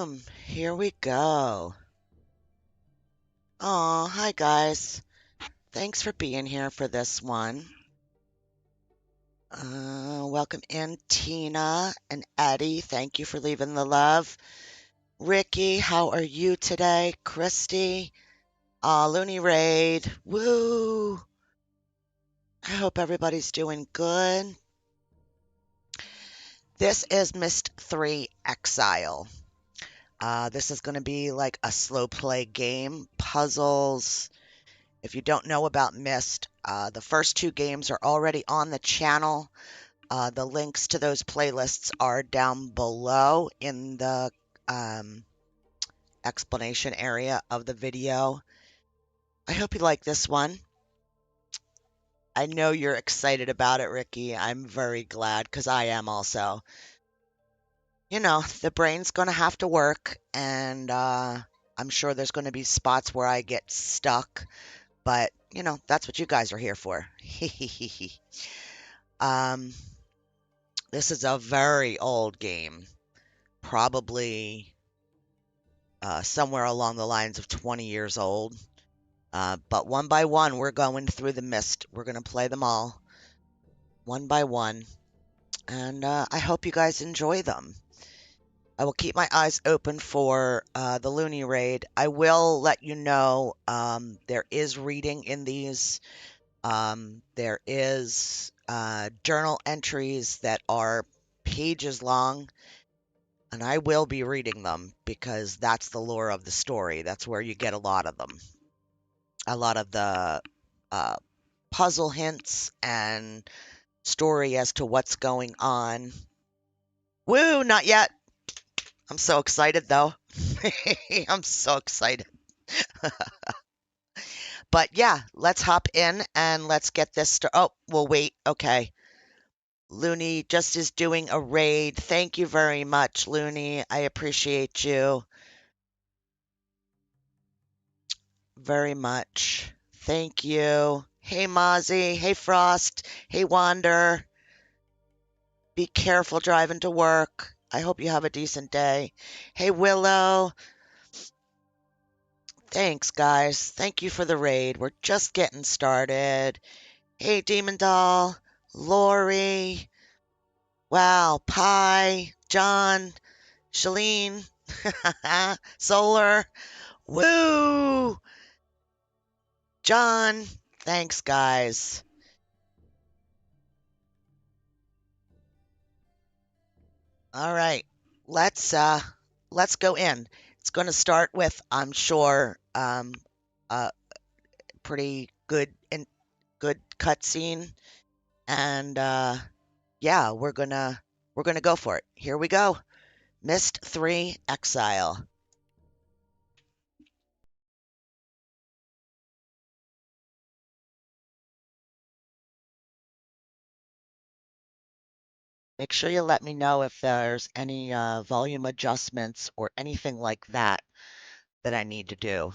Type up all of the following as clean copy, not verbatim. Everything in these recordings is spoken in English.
Boom! Here we go. Oh, hi guys. Thanks for being here for this one. Welcome in, Tina and Eddie. Thank you for leaving the love. Ricky, how are you today? Christy, Looney Raid. Woo! I hope everybody's doing good. This is Myst III Exile. This is going to be like a slow play game, puzzles. If you don't know about Myst, the first two games are already on the channel. The links to those playlists are down below in the um, explanation area of the video. I hope you like this one. I know you're excited about it, Ricky. I'm very glad because I am also. You know, the brain's going to have to work, and I'm sure there's going to be spots where I get stuck, but you know, that's what you guys are here for. um, this is a very old game, probably somewhere along the lines of 20 years old. But one by one, we're going through the Myst. We're going to play them all one by one, and I hope you guys enjoy them. I will keep my eyes open for the Looney Raid. I will let you know there is reading in these. There is journal entries that are pages long, and I will be reading them because that's the lore of the story. That's where you get a lot of them. A lot of the uh, puzzle hints and story as to what's going on. Woo, not yet. I'm so excited though. I'm so excited. But yeah, let's hop in and let's get this started. Oh, we'll wait. Okay. Looney just is doing a raid. Thank you very much, Looney. I appreciate you very much. Thank you. Hey, Mozzie. Hey, Frost. Hey, Wander. Be careful driving to work. I hope you have a decent day. Hey, Willow. Thanks, guys. Thank you for the raid. We're just getting started. Hey, Demon Doll. Lori. Wow. Pie. John. Shalene. Solar. Woo! John. Thanks, guys. All right. Let's go in. It's going to start with, I'm sure, a pretty good cutscene, and yeah, we're gonna go for it. Here we go. Myst III Exile. Make sure you let me know if there's any volume adjustments or anything like that that I need to do.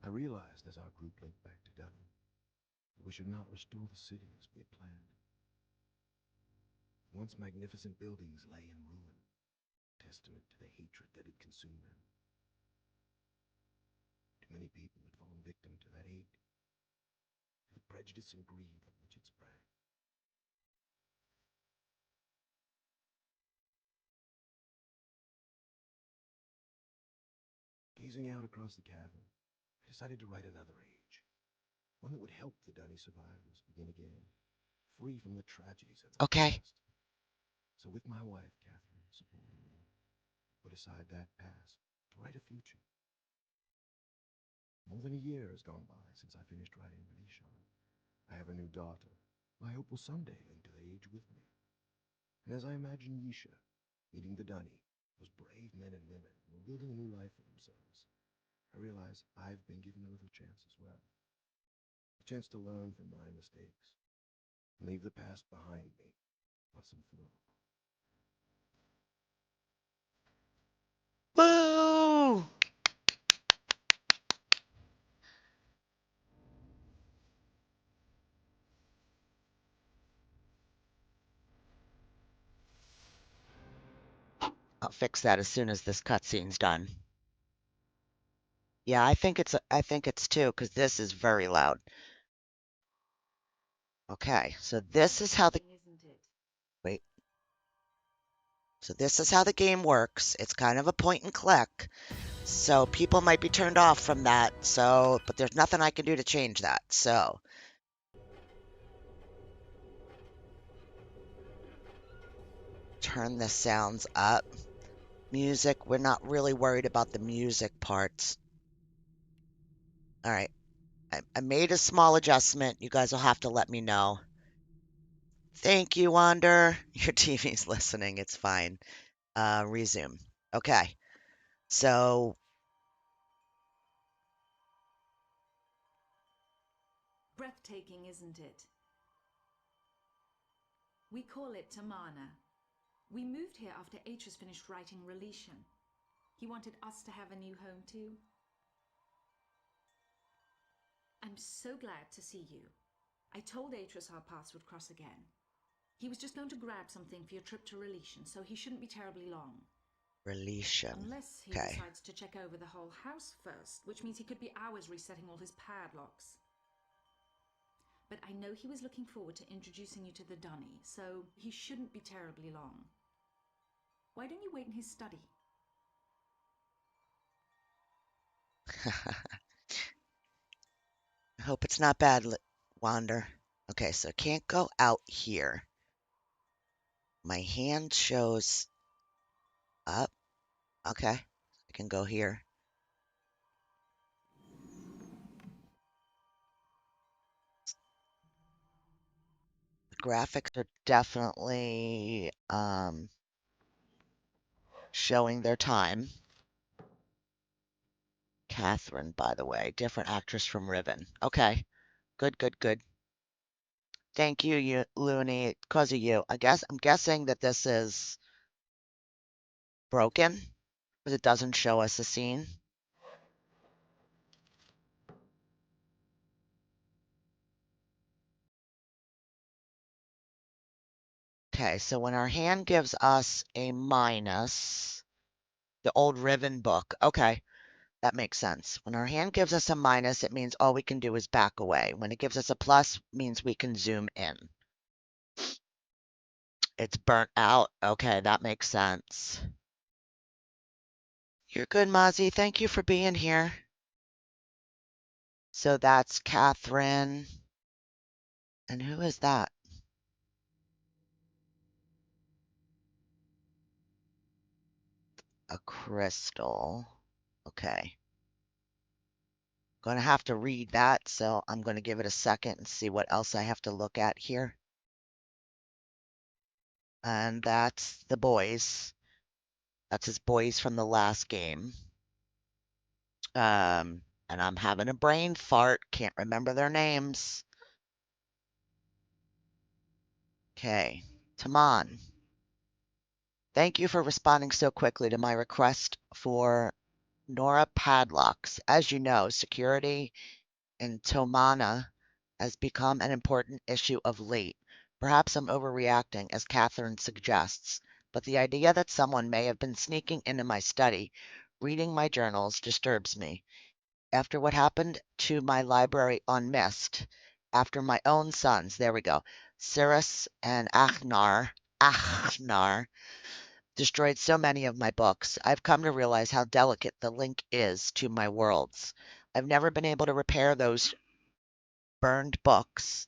I realized as our group linked back to Dublin that we should not restore the city as we had planned. Once magnificent buildings lay in ruin, testament to the hatred that had consumed them. Too many people had fallen victim to that hate, to the prejudice and greed from which it sprang. Gazing out across the cavern, I decided to write another age, one that would help the Dunny survivors begin again, free from the tragedies of the Okay. past. So with my wife, Catherine, supporting me, put aside that past to write a future. More than a year has gone by since I finished writing Renishan. I have a new daughter, who I hope will someday link to the age with me. And as I imagine Yisha meeting the Dunny, those brave men and women who are building a new life for themselves, I realize I've been given another chance as well. A chance to learn from my mistakes and leave the past behind me. What's some thrill? Woo! I'll fix that as soon as this cutscene's done. Yeah, I think it's two because this is very loud. Okay, so this is how the wait. So this is how the game works. It's kind of a point and click. So people might be turned off from that. So, but there's nothing I can do to change that. So, turn the sounds up. Music, we're not really worried about the music parts. All right. I made a small adjustment. You guys will have to let me know. Thank you, Wander. Your TV's listening. It's fine. Resume. Okay. So, Breathtaking, isn't it? We call it Tamana. We moved here after Atreus finished writing Relation. He wanted us to have a new home too. I'm so glad to see you. I told Atreus our paths would cross again. He was just going to grab something for your trip to Relation, so he shouldn't be terribly long. relation. Unless he Okay. decides to check over the whole house first, which means he could be hours resetting all his padlocks. But I know he was looking forward to introducing you to the Dunny, so he shouldn't be terribly long. Why don't you wait in his study? I hope it's not bad, Wander. Okay, so I can't go out here. My hand shows up. Okay, I can go here. The graphics are definitely showing their time. Catherine, by the way, different actress from Riven. Okay, good, good, good. Thank you, you Looney, because of you. I'm guessing that this is broken because it doesn't show us a scene. Okay, so when our hand gives us a minus, the old Riven book. Okay, that makes sense. When our hand gives us a minus, it means all we can do is back away. When it gives us a plus, means we can zoom in. It's burnt out. Okay, that makes sense. You're good, Mozzie. Thank you for being here. So that's Catherine. And who is that? A crystal. Okay. Gonna have to read that, so I'm gonna give it a second and see what else I have to look at here. And that's the boys. That's his boys from the last game. And I'm having a brain fart. Can't remember their names. Okay. Taman. Thank you for responding so quickly to my request for Nora padlocks. As you know, security in Tomana has become an important issue of late. Perhaps I'm overreacting, as Catherine suggests, but the idea that someone may have been sneaking into my study, reading my journals, disturbs me. After what happened to my library on Myst, after my own sons, there we go, Cyrus and Achnar destroyed so many of my books, I've come to realize how delicate the link is to my worlds. I've never been able to repair those burned books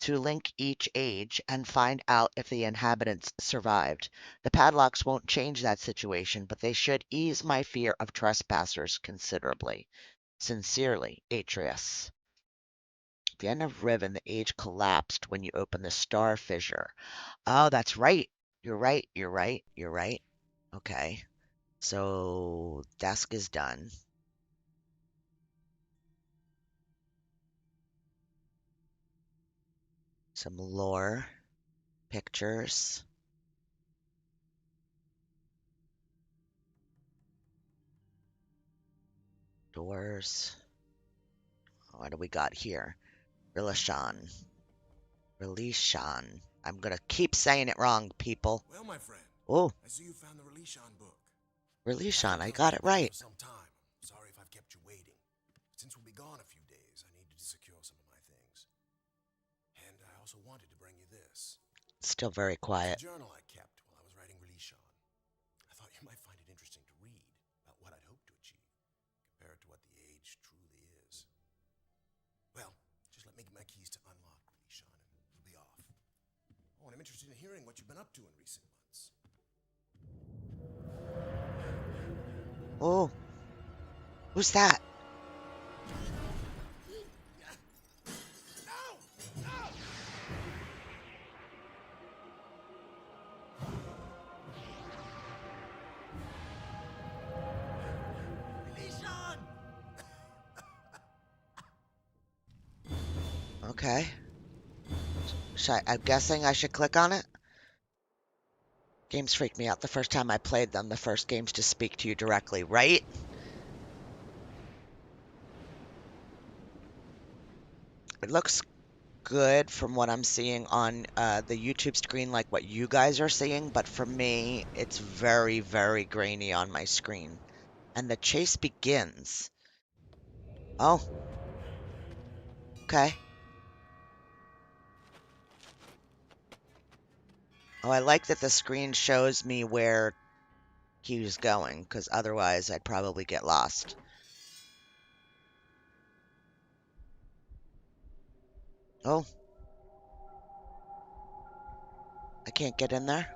to link each age and find out if the inhabitants survived. The padlocks won't change that situation, but they should ease my fear of trespassers considerably. Sincerely, Atreus. At the end of Riven, the age collapsed when you open the star fissure. Oh, that's right. You're right. You're right. You're right. Okay. So, desk is done. Some lore, pictures, doors. What do we got here? Relishan. I'm gonna keep saying it wrong, people. Well, my friend, Oh, I see you found the Relishon book. I Relishon, haven't I felt got any it better right. for some time. Sorry if I've kept you waiting. Since we'll be gone a few days, I needed to secure some of my things. And I also wanted to bring you this. Still very It's a quiet. journal I kept while I was writing Relishon. I thought you might find it interesting to read about what I'd hoped to achieve, compared to what the age truly is. Well, just let me get my keys to unlock Relishon and we'll be off. Oh, and I'm interested in hearing what you've been up to in recent months. Oh, who's that? No! No! Relishon! Okay. I'm guessing I should click on it? Games freaked me out the first time I played them. The first games to speak to you directly, right? It looks good from what I'm seeing on the YouTube screen, like what you guys are seeing, but for me, it's very, very grainy on my screen. And the chase begins. Oh, okay. Oh, I like that the screen shows me where he was going, because otherwise I'd probably get lost. Oh, I can't get in there?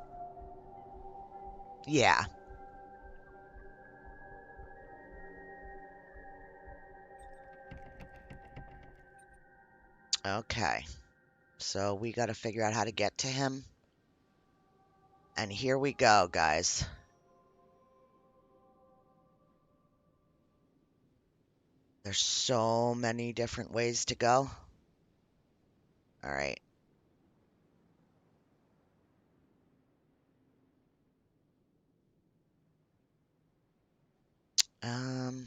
Yeah. Okay. So we got to figure out how to get to him. And here we go, guys. There's so many different ways to go. All right. Um,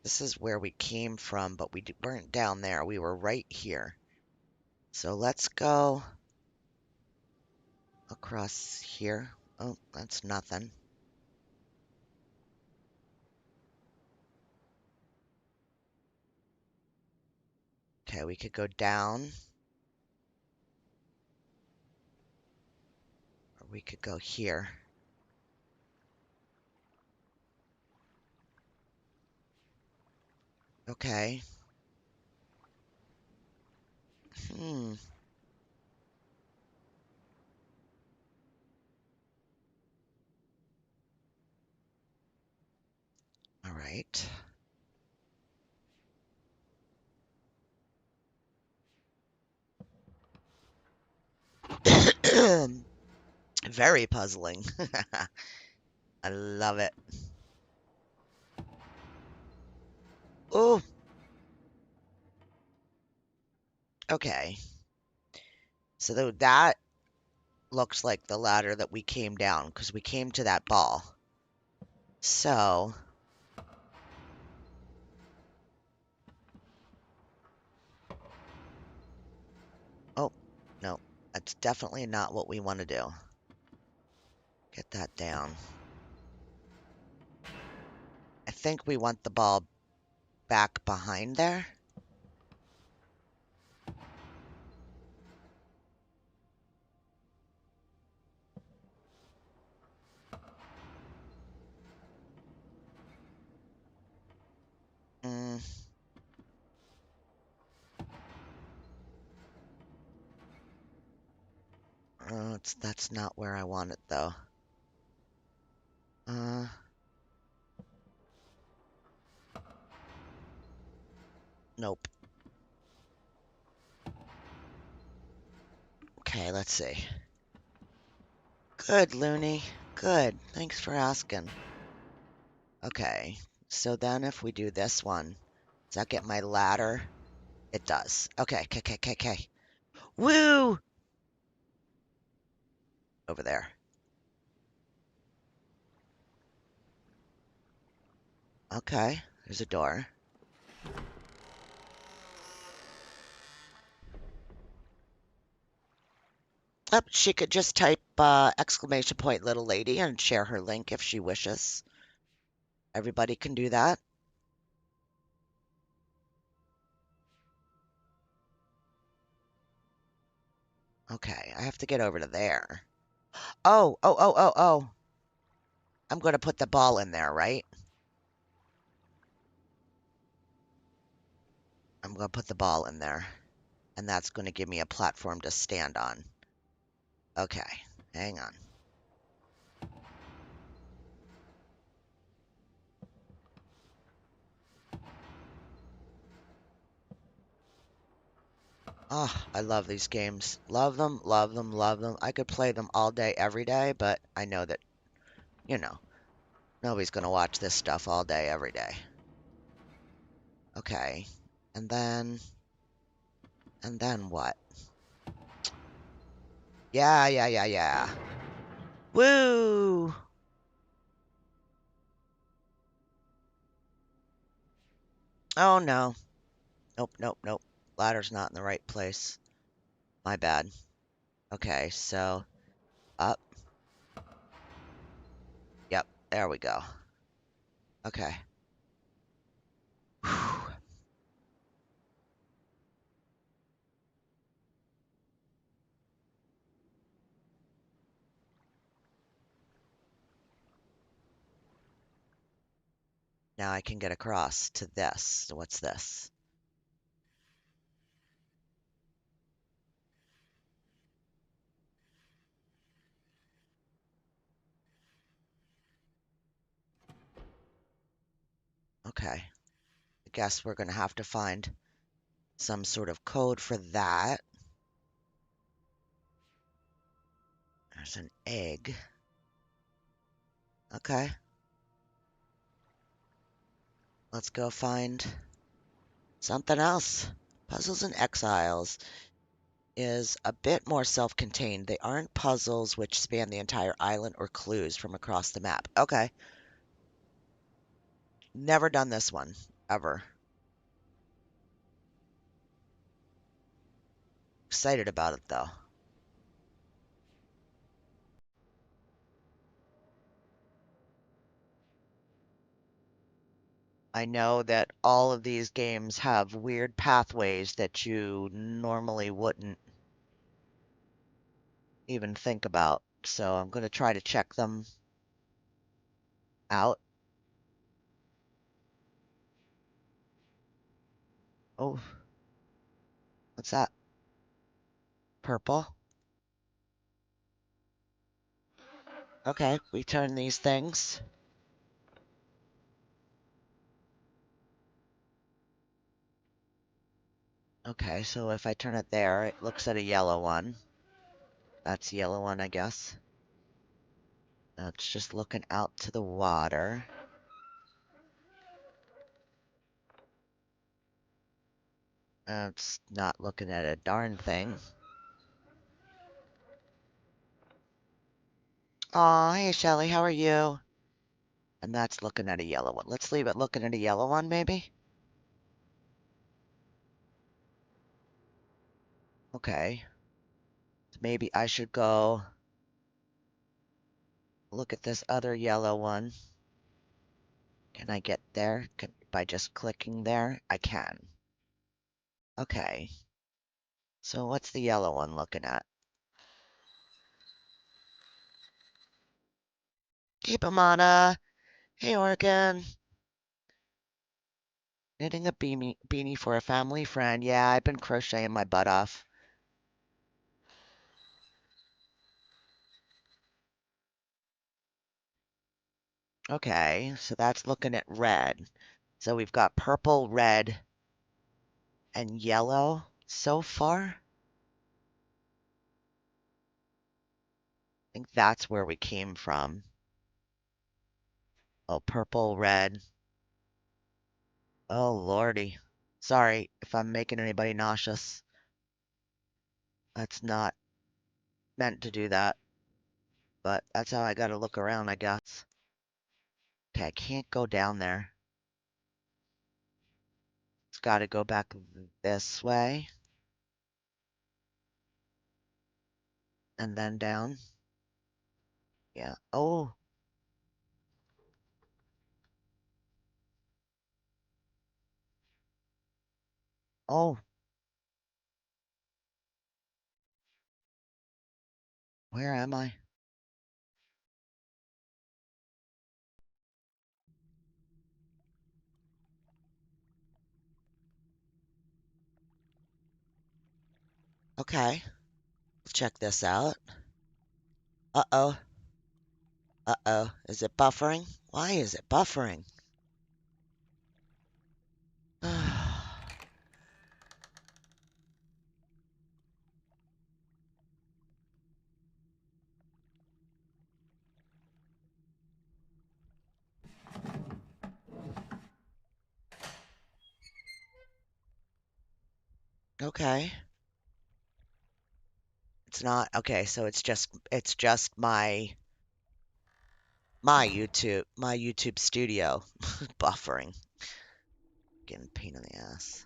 this is where we came from, but we weren't down there. We were right here. So let's go across here. Oh, that's nothing. Okay, we could go down, or we could go here. Okay. Hmm. All right. Very puzzling. I love it. Oh, okay. So that looks like the ladder that we came down because we came to that ball. So, oh, no, that's definitely not what we want to do. Get that down. I think we want the ball back behind there. Mm, oh, that's not where I want it though. Uh, nope. Okay, let's see. Good, Looney. Good. Thanks for asking. Okay, so then if we do this one, does that get my ladder? It does. Okay, okay. Woo! Over there. Okay, there's a door. She could just type exclamation point little lady and share her link if she wishes. Everybody can do that. Okay, I have to get over to there. Oh, oh, oh, oh, oh. I'm going to put the ball in there, right? I'm going to put the ball in there. And that's going to give me a platform to stand on. Okay, hang on. Oh, I love these games. Love them, love them, love them. I could play them all day, every day, but I know that, you know, nobody's going to watch this stuff all day, every day. Okay, and then what? Yeah, yeah, yeah, yeah. Woo! Oh no. Nope, nope, nope. Ladder's not in the right place. My bad. Okay, so up. Yep, there we go. Okay. Whew. Now I can get across to this. So what's this? Okay. I guess we're gonna have to find some sort of code for that. There's an egg. Okay. Let's go find something else. Puzzles and Exiles is a bit more self-contained. They aren't puzzles which span the entire island or clues from across the map. Okay. Never done this one, ever. Excited about it though. I know that all of these games have weird pathways that you normally wouldn't even think about. So I'm going to try to check them out. Oh, what's that? Purple. Okay, we turn these things. Okay, so if I turn it there, it looks at a yellow one. That's the yellow one, I guess. It's just looking out to the water. It's not looking at a darn thing. Aw, hey Shelly, how are you? And that's looking at a yellow one. Let's leave it looking at a yellow one, maybe? Okay. Maybe I should go look at this other yellow one. Can I get there by just clicking there? I can. Okay. So what's the yellow one looking at? Keep 'em on Hey Oregon. Knitting a beanie for a family friend. Yeah, I've been crocheting my butt off. Okay, so that's looking at red. So we've got purple, red, and yellow so far. I think that's where we came from. Oh, purple, red. Oh, lordy. Sorry if I'm making anybody nauseous. That's not meant to do that, but that's how I gotta look around, I guess. Okay, I can't go down there. It's gotta go back this way. and then down. Yeah. Oh, oh, where am I? Okay, let's check this out. Uh-oh, uh-oh. Is it buffering? Why is it buffering? Okay. It's not okay, so it's just my YouTube studio buffering. Getting a pain in the ass.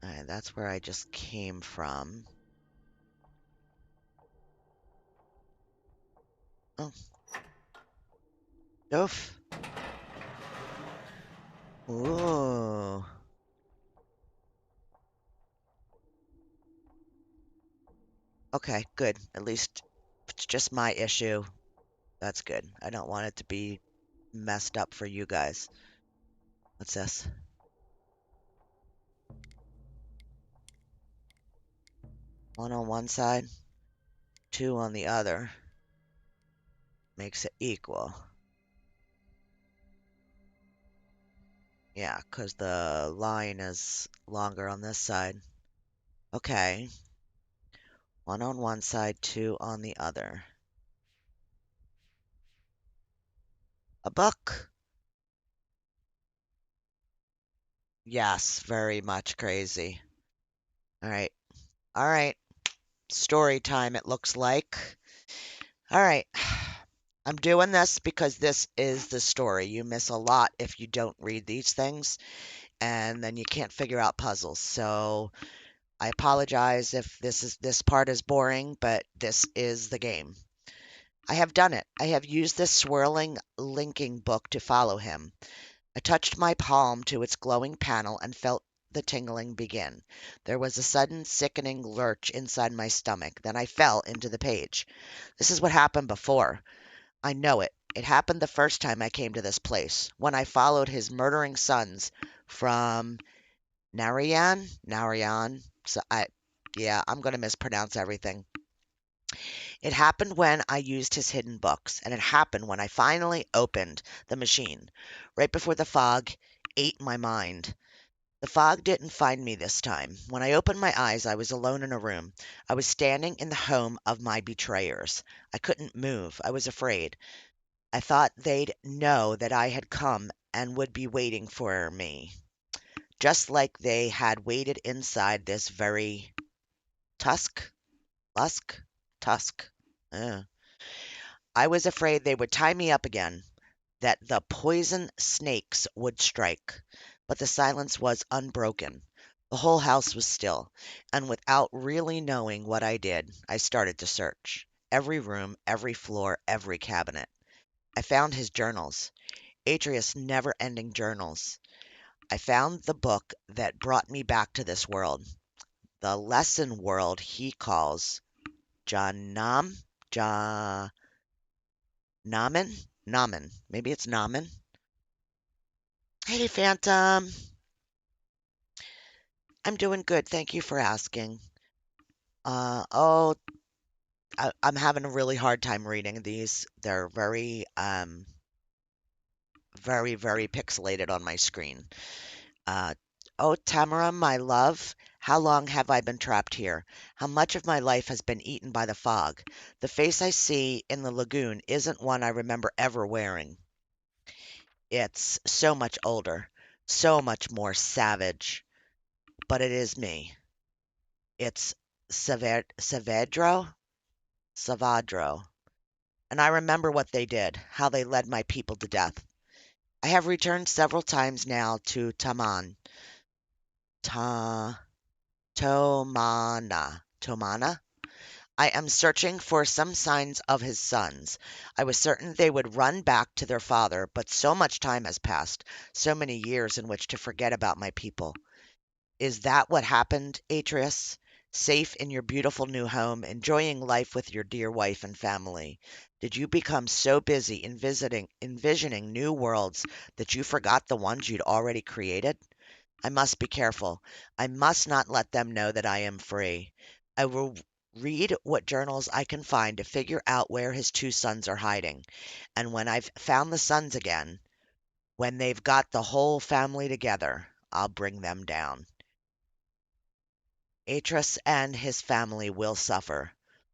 Alright, that's where I just came from. Oh, oof. Ooh. Okay, good. At least if it's just my issue. That's good. I don't want it to be messed up for you guys. What's this? One on one side, two on the other. Makes it equal. Yeah, 'cause the line is longer on this side. Okay. One on one side, two on the other. A book. Yes, very much crazy. All right. All right. Story time, it looks like. All right. I'm doing this because this is the story. You miss a lot if you don't read these things, and then you can't figure out puzzles. So I apologize if this part is boring, but this is the game. I have done it. I have used this swirling linking book to follow him. I touched my palm to its glowing panel and felt the tingling begin. There was a sudden sickening lurch inside my stomach. Then I fell into the page. This is what happened before. I know it. It happened the first time I came to this place, when I followed his murdering sons from Narayan. Yeah, I'm going to mispronounce everything. It happened when I used his hidden books, and it happened when I finally opened the machine, right before the fog ate my mind. The fog didn't find me this time. When I opened my eyes, I was alone in a room. I was standing in the home of my betrayers. I couldn't move. I was afraid. I thought they'd know that I had come and would be waiting for me, just like they had waited inside this very tusk, lusk, tusk. Uh. I was afraid they would tie me up again, that the poison snakes would strike. But the silence was unbroken. The whole house was still, and without really knowing what I did, I started to search. Every room, every floor, every cabinet. I found his journals, Atreus' never-ending journals. I found the book that brought me back to this world, the lesson world he calls Janam, Ja, Namen, Namen. Maybe it's Namen. Hey, Phantom. I'm doing good. Thank you for asking. Oh, I'm having a really hard time reading these. They're very pixelated on my screen. Uh, oh, Tamara, my love, how long have I been trapped here? How much of my life has been eaten by the fog? The face I see in the lagoon isn't one I remember ever wearing. It's so much older, so much more savage, but it is me. It's Savadro. And I remember what they did, how they led my people to death. I have returned several times now to Taman. Ta. Tomana. I am searching for some signs of his sons. I was certain they would run back to their father, but so much time has passed, so many years in which to forget about my people. Is that what happened, Atreus? Safe in your beautiful new home, enjoying life with your dear wife and family. Did you become so busy in envisioning new worlds that you forgot the ones you'd already created? I must be careful. I must not let them know that I am free. I will read what journals I can find to figure out where his two sons are hiding. And when I've found the sons again, when they've got the whole family together, I'll bring them down. Atreus and his family will suffer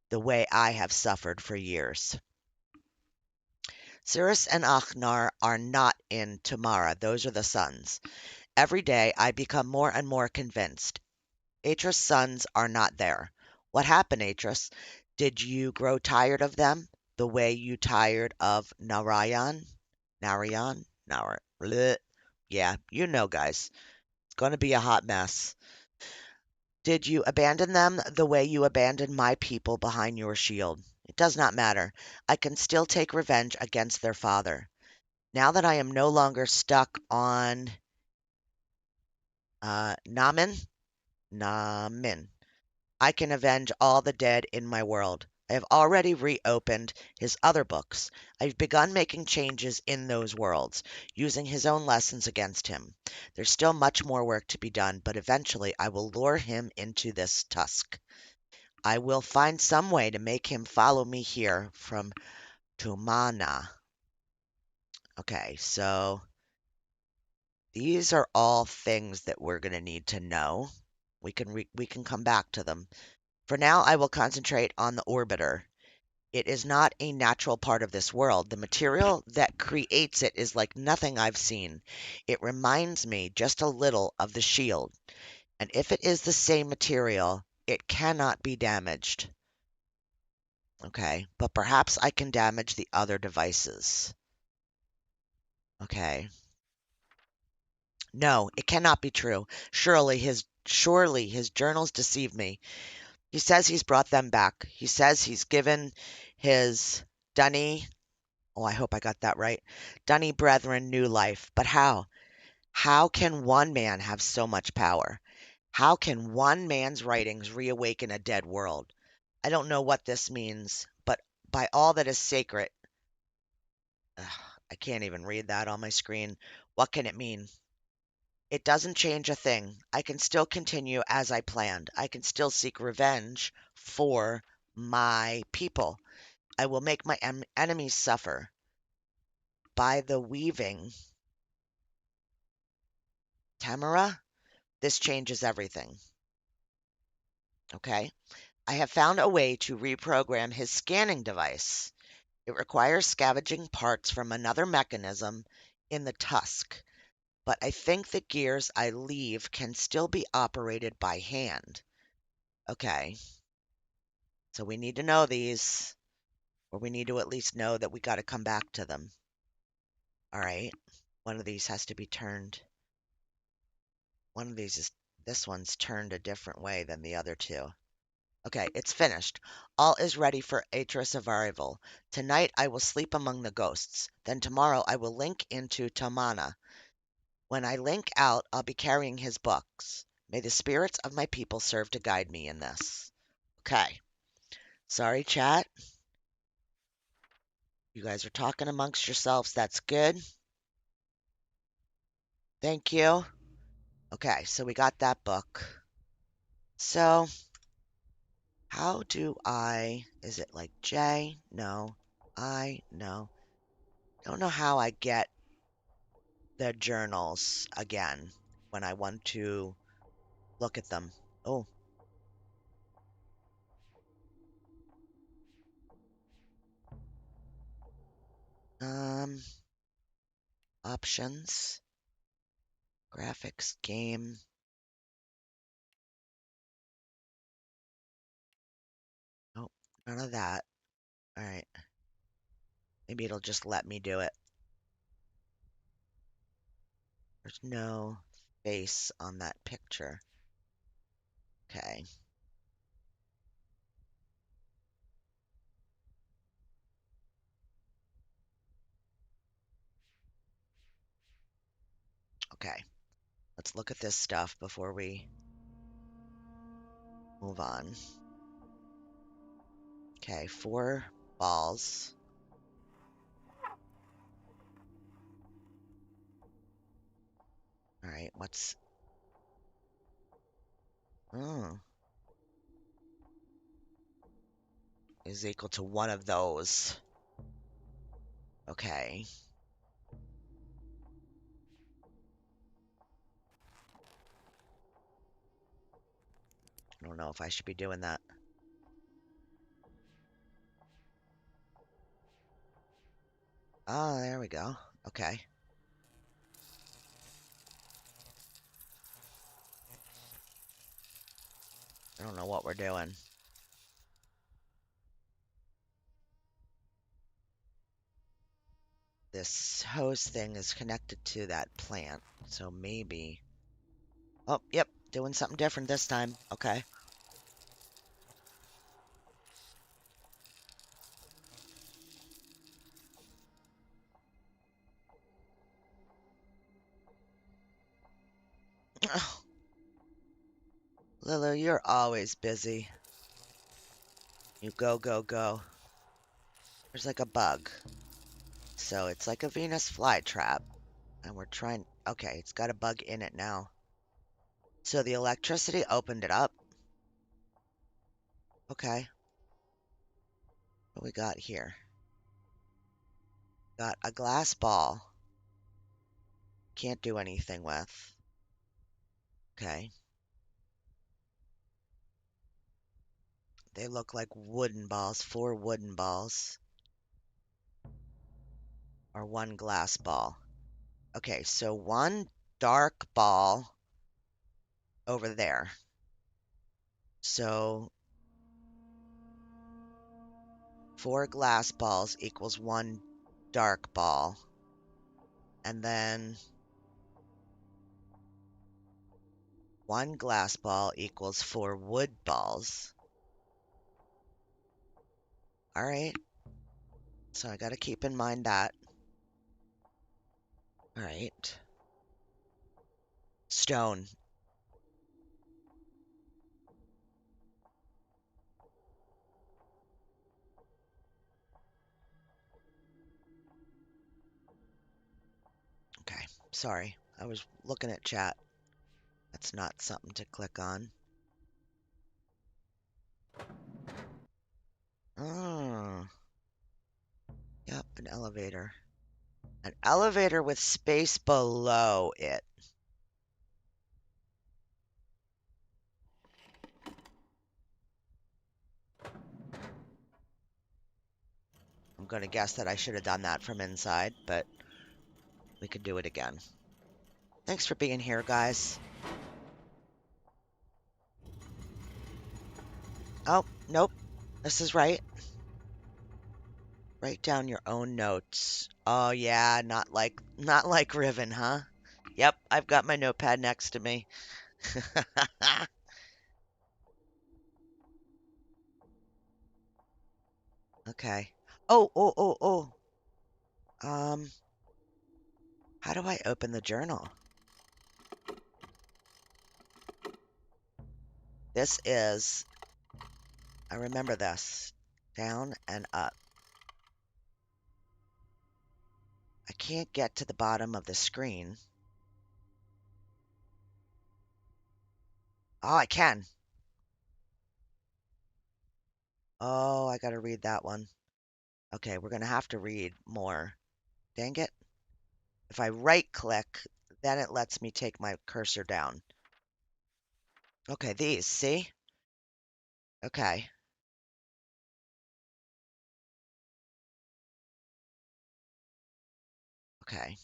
the way I have suffered for years. Cirrus and Achnar are not in Tamara. Those are the sons. Every day I become more and more convinced. Atreus' sons are not there. What happened, Atreus? Did you grow tired of them the way you tired of Narayan? Narayan? Bleh. Yeah, you know, guys. It's going to be a hot mess. Did you abandon them the way you abandoned my people behind your shield? It does not matter. I can still take revenge against their father. Now that I am no longer stuck on Namin, Namin, I can avenge all the dead in my world. I have already reopened his other books. I've begun making changes in those worlds, using his own lessons against him. There's still much more work to be done, but eventually I will lure him into this tusk. I will find some way to make him follow me here from Tumana. Okay, so these are all things that we're going to need to know. We can come back to them. For now, I will concentrate on the orbiter. It is not a natural part of this world. The material that creates it is like nothing I've seen. It reminds me just a little of the shield, and if it is the same material, it cannot be damaged. Okay, but perhaps I can damage the other devices. Okay. No, it cannot be true. Surely his journals deceive me. He says he's brought them back. He says he's given his Dunny, oh, I hope I got that right, Dunny brethren new life. But how? How can one man have so much power? How can one man's writings reawaken a dead world? I don't know what this means, but by all that is sacred, ugh, I can't even read that on my screen. What can it mean? It doesn't change a thing. I can still continue as I planned. I can still seek revenge for my people. I will make my enemies suffer. By the weaving Tamara, this changes everything. Okay? I have found a way to reprogram his scanning device. It requires scavenging parts from another mechanism in the tusk, but I think the gears I leave can still be operated by hand. Okay, so we need to know these, or we need to at least know that we got to come back to them. All right, one of these has to be turned. One of these is, this one's turned a different way than the other two. Okay, it's finished. All is ready for Atreus' arrival. Tonight I will sleep among the ghosts. Then tomorrow I will link into Tamana. When I link out, I'll be carrying his books. May the spirits of my people serve to guide me in this. Okay. Sorry, chat. You guys are talking amongst yourselves. That's good. Thank you. Okay, so we got that book. So, how do I, is it like J? No. I? No. Don't know how I get the journals again when I want to look at them. Oh, um, options, graphics, game. Oh, none of that. All right. Maybe it'll just let me do it. There's no face on that picture. Okay. Okay. Let's look at this stuff before we move on. Okay, 4 balls. All right, what's... Oh, is equal to one of those. Okay. I don't know if I should be doing that. Oh, there we go. Okay. I don't know what we're doing. This hose thing is connected to that plant, so maybe... Oh, yep, doing something different this time. Okay. Lulu, you're always busy. You go, go, go. There's like a bug. So it's like a Venus flytrap. And we're trying... Okay, it's got a bug in it now. So the electricity opened it up. Okay. What we got here? Got a glass ball. Can't do anything with. Okay. They look like wooden balls. 4 wooden balls. Or 1 glass ball. Okay, so 1 dark ball over there. So 4 glass balls equals 1 dark ball. And then 1 glass ball equals 4 wood balls. All right. So I got to keep in mind that. All right. Stone. Okay. Sorry. I was looking at chat. That's not something to click on. Oh. Yep, an elevator. An elevator with space below it. I'm going to guess that I should have done that from inside, but we could do it again. Thanks for being here, guys. Oh, nope. This is right. Write down your own notes. Oh yeah, not like Riven, huh? Yep, I've got my notepad next to me. Okay. Oh, oh, oh, oh. Um, how do I open the journal? This is, I remember this. Down and up. I can't get to the bottom of the screen. Oh, I can. Oh, I gotta read that one. Okay, we're gonna have to read more. Dang it. If I right click, then it lets me take my cursor down. Okay, these, see? Okay. Okay.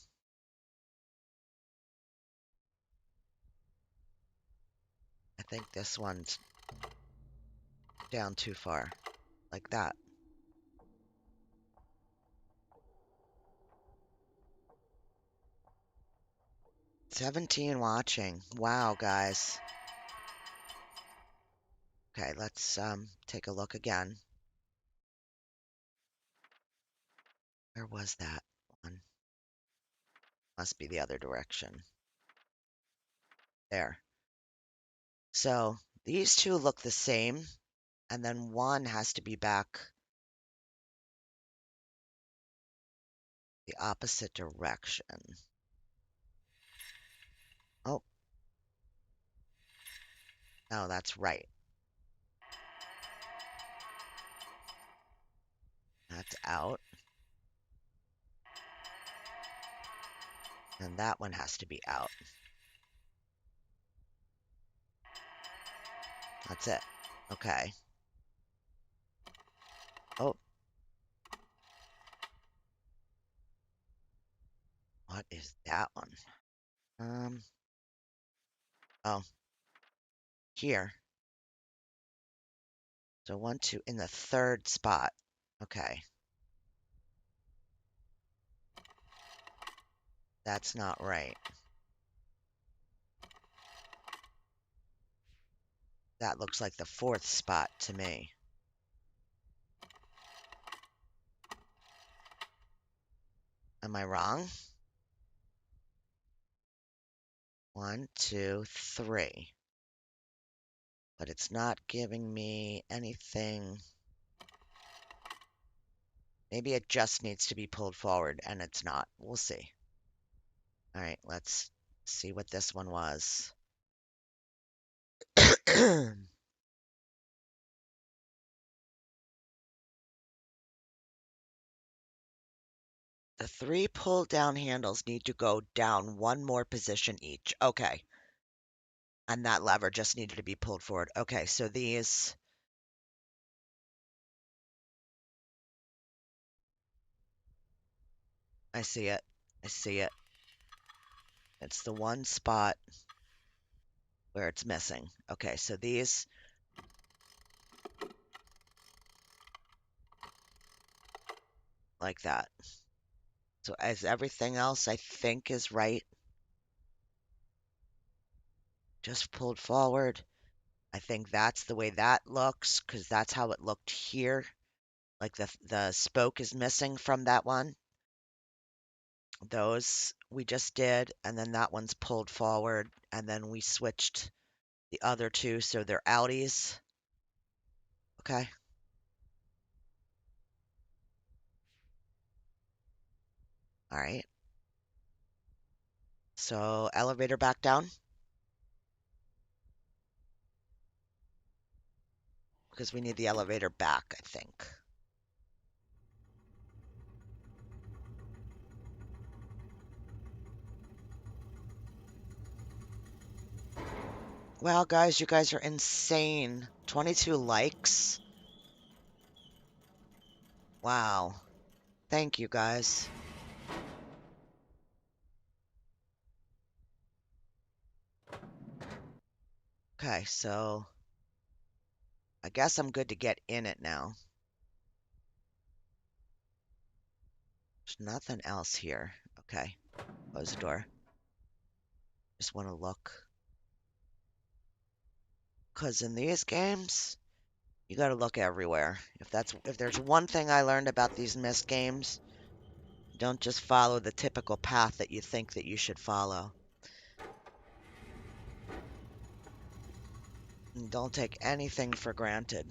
I think this one's down too far. Like that. 17 watching. Wow, guys. Okay, let's take a look again. Where was that one? Must be the other direction. There. So these two look the same, and then one has to be back the opposite direction. Oh, no, that's right. That's out. And that one has to be out. That's it. Okay. Oh, what is that one? Oh, here. So 1, 2 in the third spot. Okay. That's not right. That looks like the fourth spot to me. Am I wrong? 1, 2, 3. But it's not giving me anything. Maybe it just needs to be pulled forward, and it's not. We'll see. All right, let's see what this one was. The 3 pull-down handles need to go down 1 more position each. Okay. And that lever just needed to be pulled forward. Okay, so these... I see it. I see it. It's the one spot where it's missing. Okay, so these... like that. So as everything else I think is right, just pulled forward. I think that's the way that looks, because that's how it looked here. Like the spoke is missing from that one. Those we just did, and then that one's pulled forward, and then we switched the other two, so they're outies. Okay. All right. So elevator back down, because we need the elevator back, I think. Well, guys, you guys are insane. 22 likes. Wow. Thank you, guys. Okay, so I guess I'm good to get in it now. There's nothing else here. Okay, close the door. Just want to look. Because in these games, you got to look everywhere. If there's one thing I learned about these Myst games, don't just follow the typical path that you think that you should follow. And don't take anything for granted.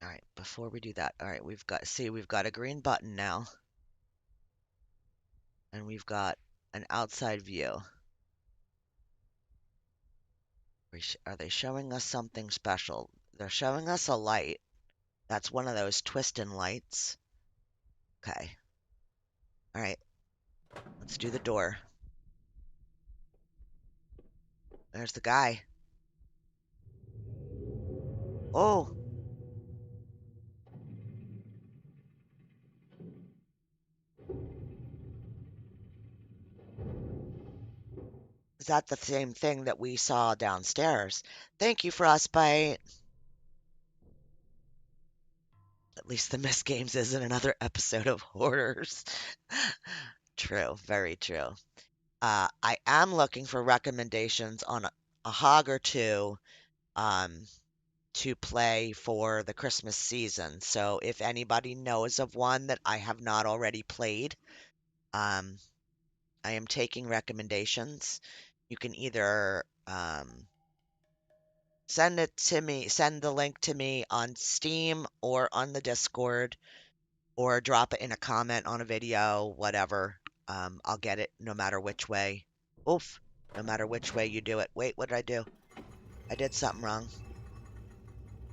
All right, before we do that, all right, we've got a green button now. And we've got an outside view. Are they showing us something special? They're showing us a light. That's one of those twisting lights. Okay. All right. Let's do the door. There's the guy. Oh, is that the same thing that we saw downstairs? Thank you, Frostbite. At least the Myst Games isn't another episode of Hoarders. True, very true. I am looking for recommendations on a hog or two um, to play for the Christmas season. So if anybody knows of one that I have not already played, um, I am taking recommendations. You can either send it to me, send the link to me on Steam or on the Discord, or drop it in a comment on a video, whatever. I'll get it no matter which way. Oof, no matter which way you do it. Wait, what did I do? I did something wrong.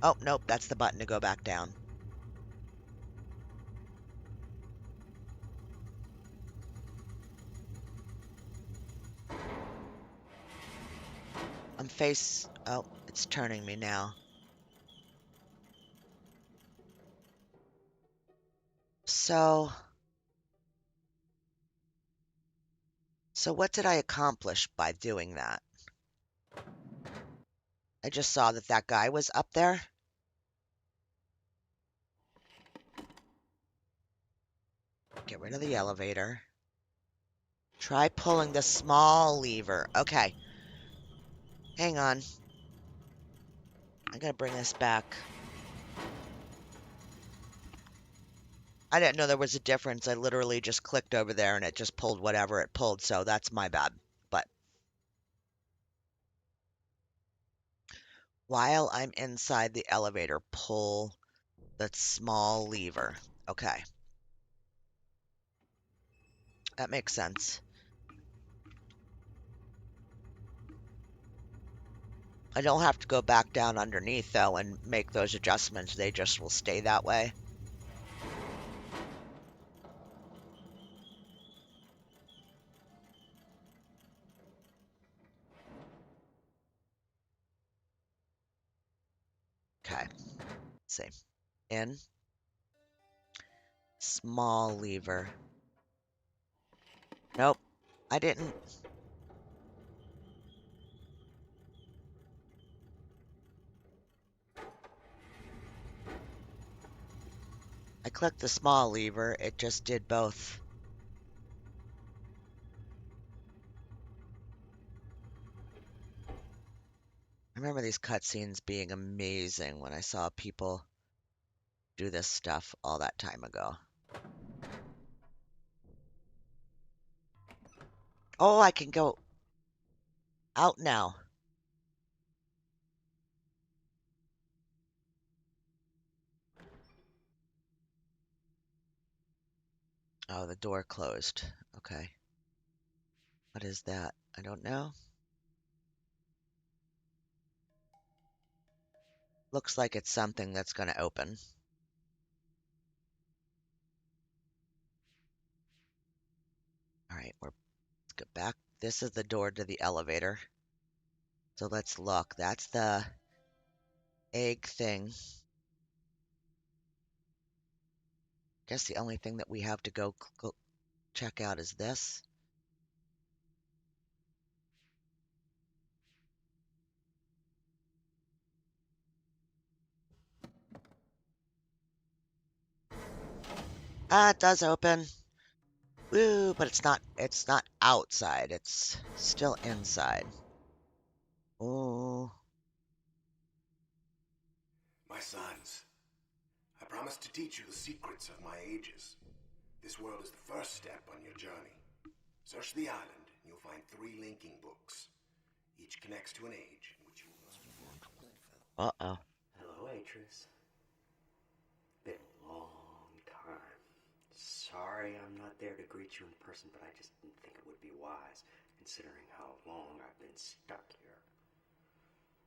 Oh, nope, that's the button to go back down. Oh, it's turning me now. So what did I accomplish by doing that? I just saw that that guy was up there. Get rid of the elevator. Try pulling the small lever. Okay. Hang on. I gotta bring this back. I didn't know there was a difference. I literally just clicked over there and it just pulled whatever it pulled, so that's my bad. But while I'm inside the elevator, pull that small lever. Okay. That makes sense. I don't have to go back down underneath, though, and make those adjustments. They just will stay that way. Okay. Let's see. In. Small lever. Nope. I didn't. I clicked the small lever. It just did both. I remember these cutscenes being amazing when I saw people do this stuff all that time ago. Oh, I can go out now. Oh, the door closed. Okay. What is that? I don't know. Looks like it's something that's going to open. All right, let's go back. This is the door to the elevator. So let's look. That's the egg thing. Guess the only thing that we have to go check out is this. Ah, it does open. Woo, but it's not outside. It's still inside. Oh. My sons, I promise to teach you the secrets of my ages. This world is the first step on your journey. Search the island, and you'll find 3 linking books. Each connects to an age in which you must work. Uh-oh. Hello, Atris. Been a long time. Sorry I'm not there to greet you in person, but I just didn't think it would be wise, considering how long I've been stuck here.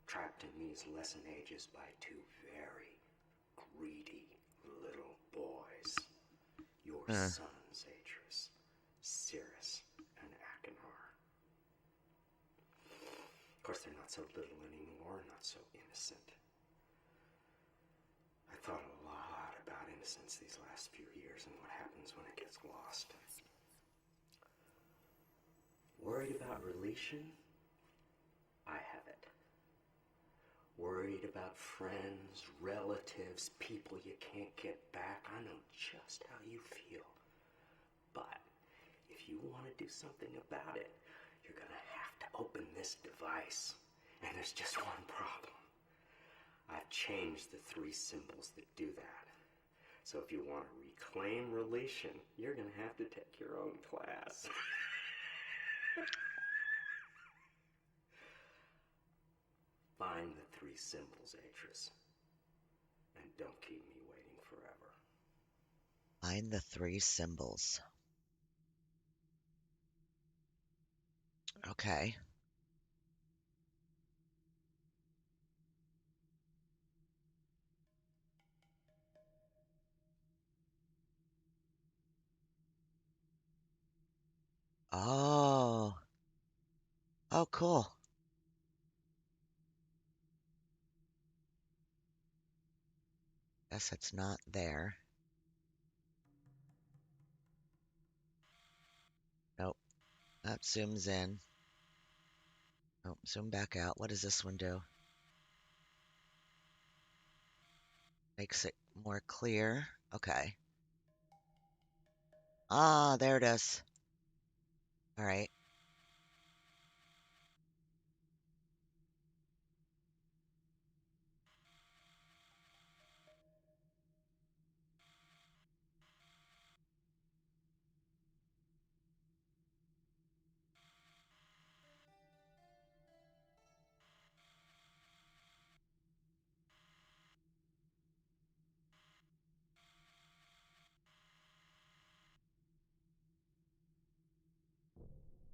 Trapped in these lesson ages by 2 very greedy little boys. Your sons, Atris. Cirrus and Achenar. Of course, they're not so little anymore, not so innocent. I thought a lot about innocence these last few years and what happens when it gets lost. Worried about relation? I have it. Worried about friends, relatives, people you can't get back. just how you feel. But if you want to do something about it, you're going to have to open this device. And there's just one problem. I've changed the 3 symbols that do that. So if you want to reclaim relation, you're going to have to take your own class. Find the 3 symbols, Atris. And don't keep me waiting forever. Find the 3 symbols. Okay. Oh. Oh, cool. Guess it's not there. Nope. That zooms in. Nope. Zoom back out. What does this one do? Makes it more clear. Okay. Ah, there it is. All right.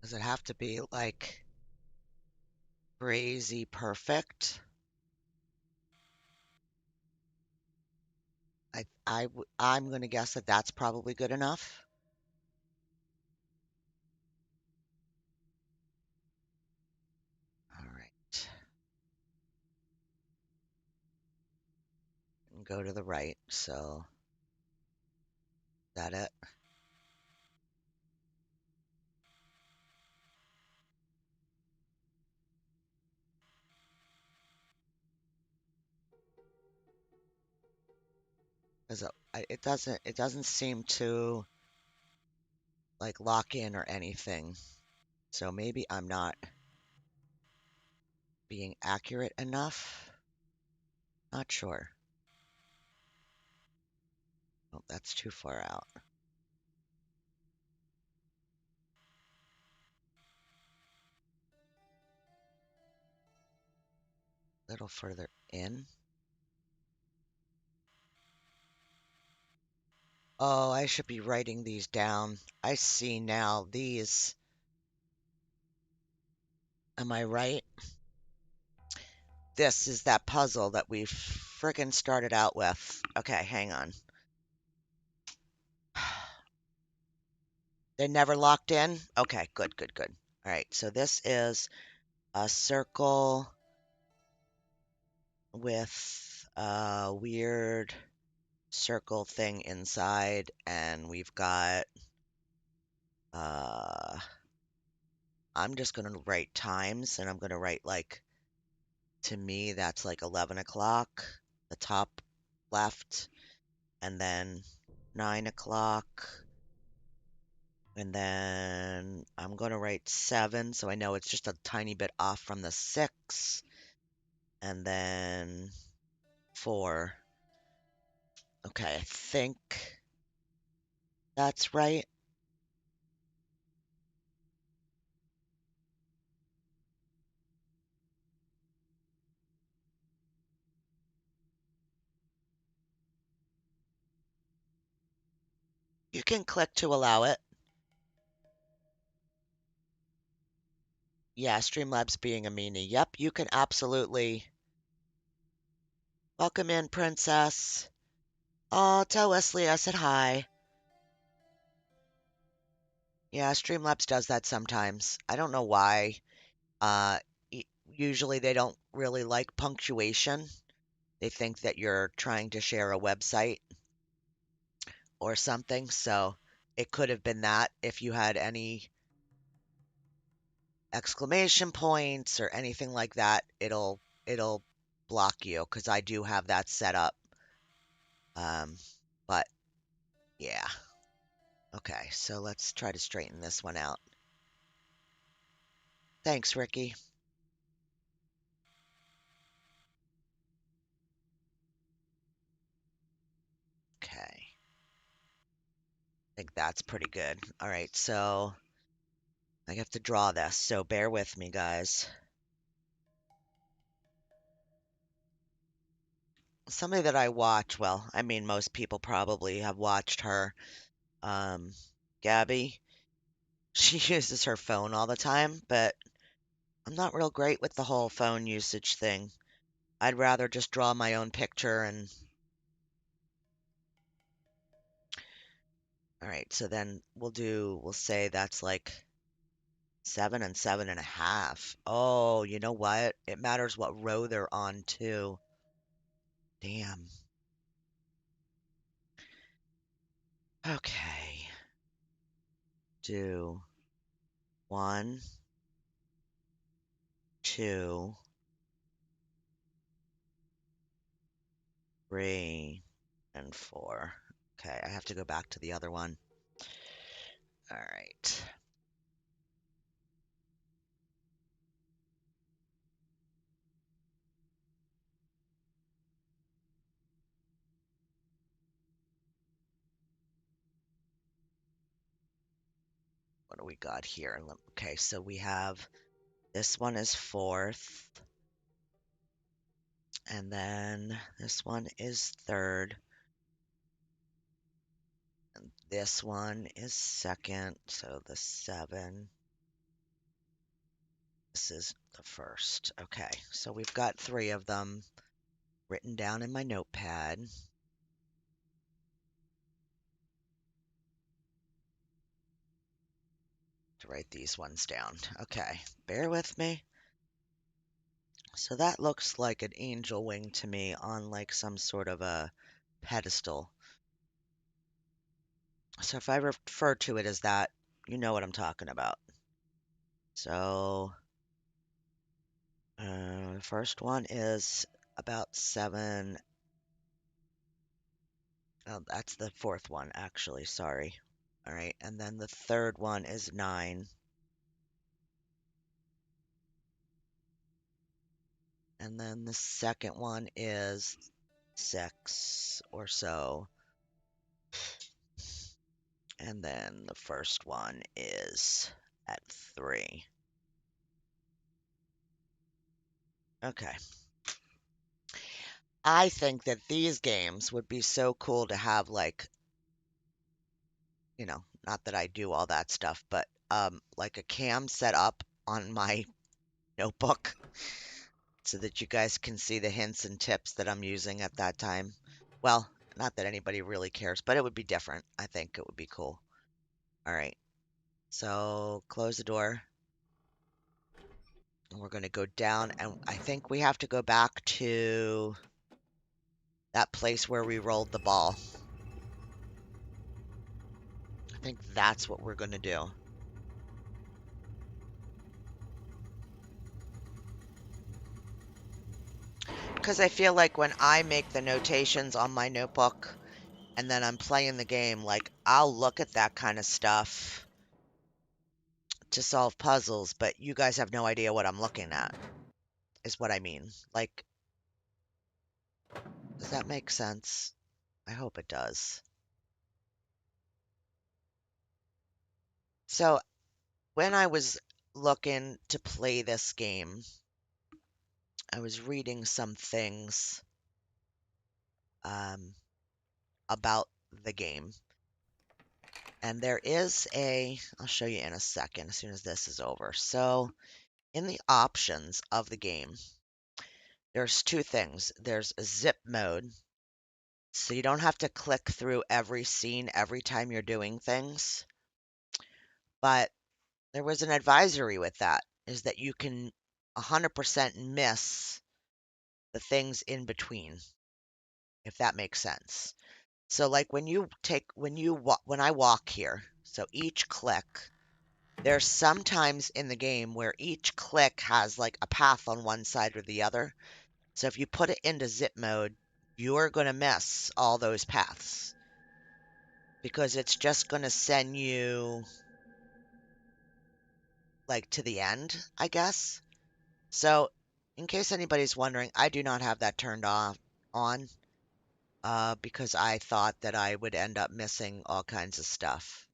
Does it have to be like crazy perfect? I'm going to guess that that's probably good enough. All right. And go to the right. So, is that it? Because it doesn't seem to like lock in or anything. So maybe I'm not being accurate enough. Not sure. Oh, that's too far out. A little further in. Oh, I should be writing these down. I see now these. Am I right? This is that puzzle that we friggin' started out with. Okay, hang on. They never locked in? Okay, good, good, good. All right, so this is a circle with a weird circle thing inside, and we've got, uh, I'm just going to write times, and I'm going to write like, to me, that's like 11 o'clock, the top left, and then 9 o'clock, and then I'm going to write 7, so I know it's just a tiny bit off from the 6, and then 4. Okay, I think that's right. You can click to allow it. Yeah, Streamlabs being a meanie. Yep, you can absolutely. Welcome in, Princess. Oh, tell Wesley I said hi. Yeah, Streamlabs does that sometimes. I don't know why. Uh, Usually they don't really like punctuation. They think that you're trying to share a website or something. So it could have been that if you had any exclamation points or anything like that, it'll block you because I do have that set up. Um, but Yeah. Okay, so let's try to straighten this one out. Thanks, Ricky. Okay. I think that's pretty good. All right, so I have to draw this, so bear with me, guys. Somebody that I watch, well, I mean, most people probably have watched her, um, Gabby. She uses her phone all the time, but I'm not real great with the whole phone usage thing. I'd rather just draw my own picture and all right, so then we'll say that's like 7 and 7.5. Oh, you know what? It matters what row they're on too. Damn. Okay. Do 1, 2, 3, and 4. Okay, I have to go back to the other one. All right. What do we got here? Okay, so we have this one is 4th, and then this one is 3rd, and this one is 2nd, so the 7. This is the 1st. Okay, so we've got 3 of them written down in my notepad. To write these ones down. Okay, bear with me. So that looks like an angel wing to me on like some sort of a pedestal. So if I refer to it as that, you know what I'm talking about. So the first one is about 7. Oh, that's the 4th one, actually. Sorry. All right, and then the 3rd one is 9. And then the 2nd one is 6 or so. And then the first one is at 3. Okay. I think that these games would be so cool to have like, not that I do all that stuff, but like a cam set up on my notebook so that you guys can see the hints and tips that I'm using at that time. Well, not that anybody really cares, but it would be different. I think it would be cool. All right. So close the door. And we're going to go down, and I think we have to go back to that place where we rolled the ball. I think that's what we're going to do. Because I feel like when I make the notations on my notebook and then I'm playing the game, like I'll look at that kind of stuff to solve puzzles, but you guys have no idea what I'm looking at, is what I mean. Like, does that make sense? I hope it does. So, when I was looking to play this game, I was reading some things um, about the game. And there is I'll show you in a second as soon as this is over. So, in the options of the game, there's 2 things. There's a zip mode, so you don't have to click through every scene every time you're doing things. But there was an advisory with that, is that you can 100% miss the things in between, if that makes sense. So like when I walk here, so each click, there's sometimes in the game where each click has like a path on one side or the other. So if you put it into zip mode, you're going to miss all those paths because it's just going to send you like to the end, I guess. So, in case anybody's wondering, I do not have that turned off on because I thought that I would end up missing all kinds of stuff.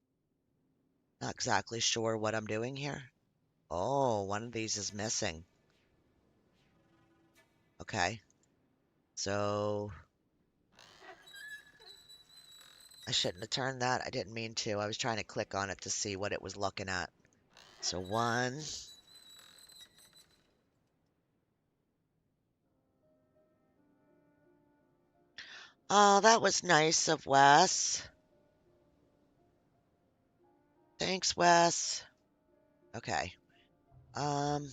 Not exactly sure what I'm doing here. Oh, one of these is missing. Okay. So I shouldn't have turned that. I didn't mean to. I was trying to click on it to see what it was looking at. So one. Oh, that was nice of Wes. Thanks, Wes. Okay. Um,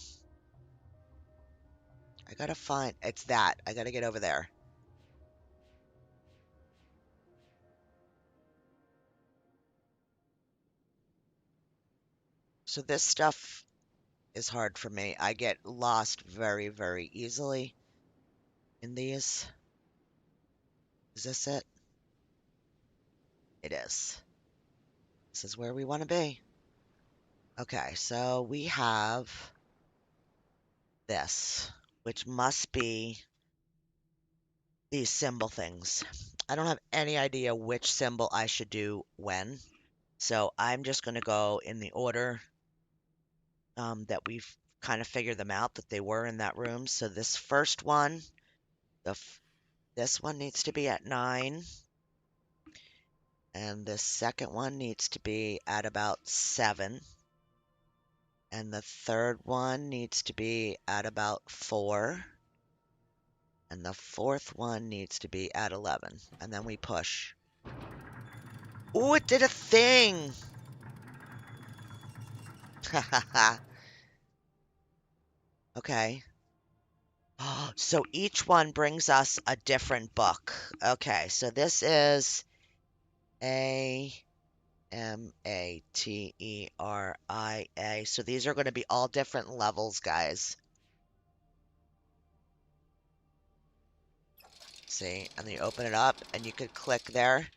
I gotta find, it's that. I gotta get over there. So this stuff is hard for me. I get lost very, very easily in these. Is this it? It is. This is where we want to be. Okay, so we have this, which must be these symbol things. I don't have any idea which symbol I should do when, so I'm just going to go in the order that we've kind of figured them out that they were in that room. So this first one, this one needs to be at 9, and the second one needs to be at about 7, and the third one needs to be at about 4, and the fourth one needs to be at 11, and then we push. Ooh, it did a thing! Ha ha ha. Okay. So each one brings us a different book. Okay, so this is Amateria. So these are going to be all different levels, guys. See, and then you open it up and you could click there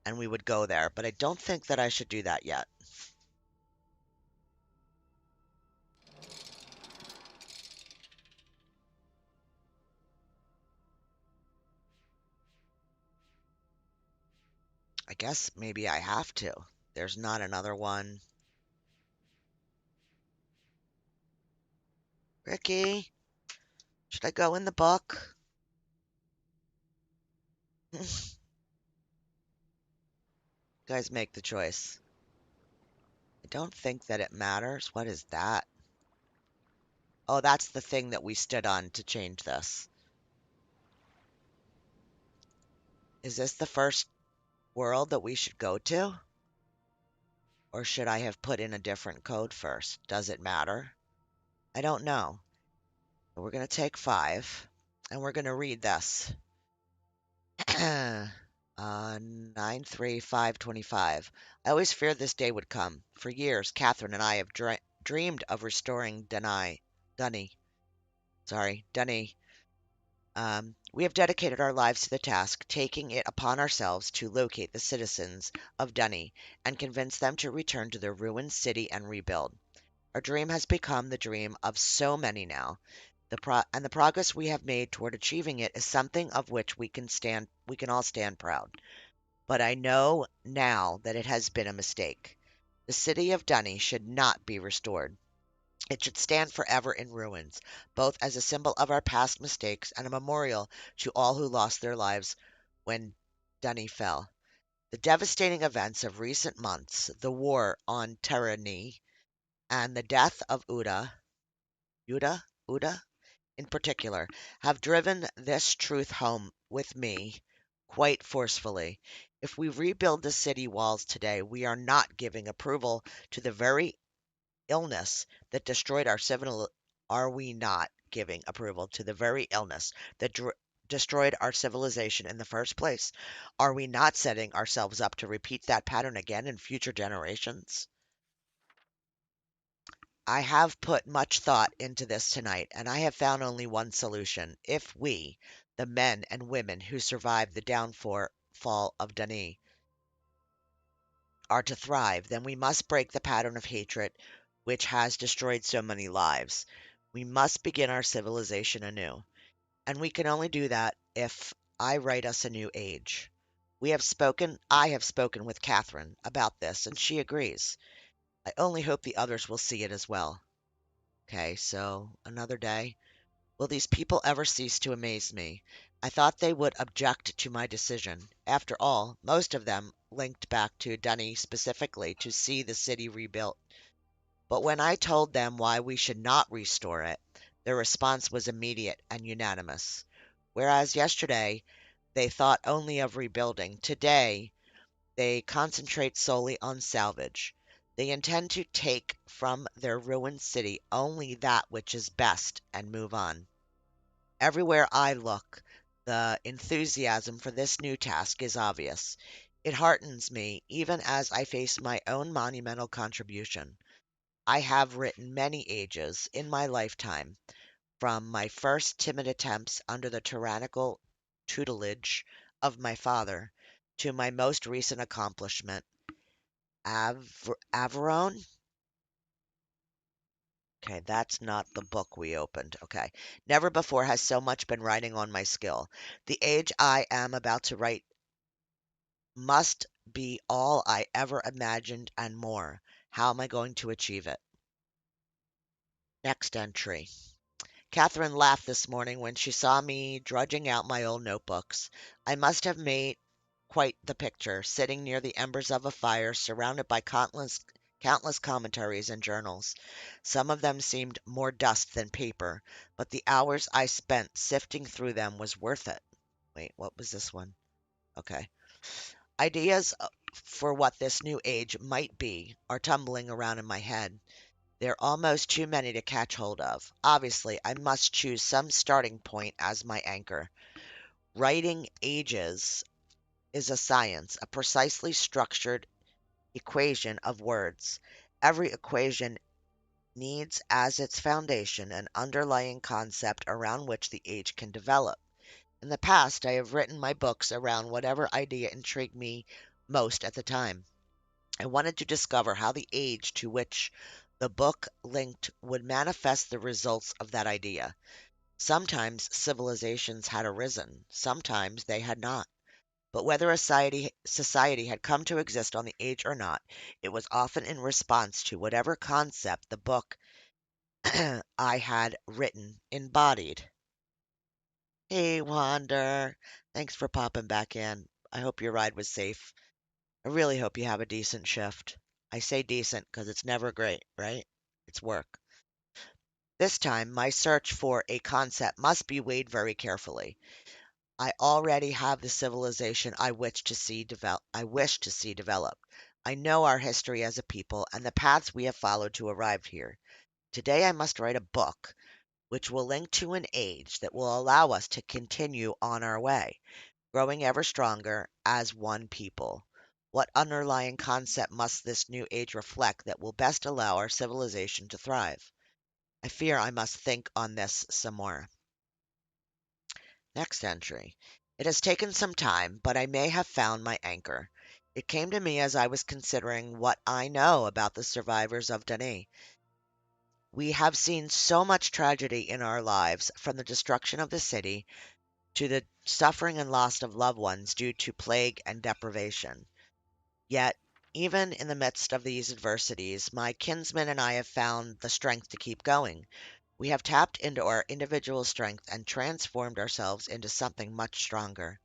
and we would go there. But I don't think that I should do that yet. I guess maybe I have to. There's not another one. Ricky, should I go in the book? Guys, make the choice. I don't think that it matters. What is that? Oh, that's the thing that we stood on to change this. Is this the first world that we should go to? Or should I have put in a different code first? Does it matter? I don't know. But we're going to take 5, and we're going to read this. 93525. I always feared this day would come. For years, Catherine and I have dreamed of restoring Dunny. Sorry, Dunny. We have dedicated our lives to the task, taking it upon ourselves to locate the citizens of Dunny and convince them to return to their ruined city and rebuild. Our dream has become the dream of so many now. The progress we have made toward achieving it is something of which we can all stand proud. But I know now that it has been a mistake. The city of Dunny should not be restored. It should stand forever in ruins, both as a symbol of our past mistakes and a memorial to all who lost their lives when Dunny fell. The devastating events of recent months, the war on Tyranny, and the death of Uda, in particular, have driven this truth home with me quite forcefully. If we rebuild the city walls today, we are not giving approval to the very illness that destroyed our civil are we not giving approval to the very illness that destroyed our civilization in the first place? Are we not setting ourselves up to repeat that pattern again in future generations? I have put much thought into this tonight, and I have found only one solution. If we, the men and women who survived the downfall of Denis, are to thrive, then we must break the pattern of hatred which has destroyed so many lives. We must begin our civilization anew. And we can only do that if I write us a new age. I have spoken with Catherine about this, and she agrees. I only hope the others will see it as well. Okay, so another day. Will these people ever cease to amaze me? I thought they would object to my decision. After all, most of them linked back to Dunny specifically to see the city rebuilt. But when I told them why we should not restore it, their response was immediate and unanimous. Whereas yesterday they thought only of rebuilding, today they concentrate solely on salvage. They intend to take from their ruined city only that which is best and move on. Everywhere I look, the enthusiasm for this new task is obvious. It heartens me even as I face my own monumental contribution. I have written many ages in my lifetime, from my first timid attempts under the tyrannical tutelage of my father to my most recent accomplishment, Averone. Okay, that's not the book we opened. Okay. Never before has so much been riding on my skill. The age I am about to write must be all I ever imagined and more. How am I going to achieve it? Next entry. Catherine laughed this morning when she saw me drudging out my old notebooks. I must have made quite the picture, sitting near the embers of a fire, surrounded by countless commentaries and journals. Some of them seemed more dust than paper, but the hours I spent sifting through them was worth it. Wait, what was this one? Okay. Ideas for what this new age might be are tumbling around in my head. They're almost too many to catch hold of. Obviously, I must choose some starting point as my anchor. Writing ages is a science, a precisely structured equation of words. Every equation needs as its foundation an underlying concept around which the age can develop. In the past, I have written my books around whatever idea intrigued me most at the time. I wanted to discover how the age to which the book linked would manifest the results of that idea. Sometimes civilizations had arisen, sometimes they had not. But whether a society had come to exist on the age or not, it was often in response to whatever concept the book I had written embodied. Hey, Wander. Thanks for popping back in. I hope your ride was safe. I really hope you have a decent shift. I say decent because it's never great, right? It's work. This time, my search for a concept must be weighed very carefully. I already have the civilization I wish to see developed. I know our history as a people and the paths we have followed to arrive here. Today I must write a book which will link to an age that will allow us to continue on our way, growing ever stronger as one people. What underlying concept must this new age reflect that will best allow our civilization to thrive? I fear I must think on this some more. Next entry. It has taken some time, but I may have found my anchor. It came to me as I was considering what I know about the survivors of Denis. We have seen so much tragedy in our lives, from the destruction of the city to the suffering and loss of loved ones due to plague and deprivation. Yet, even in the midst of these adversities, my kinsman and I have found the strength to keep going. We have tapped into our individual strength and transformed ourselves into something much stronger.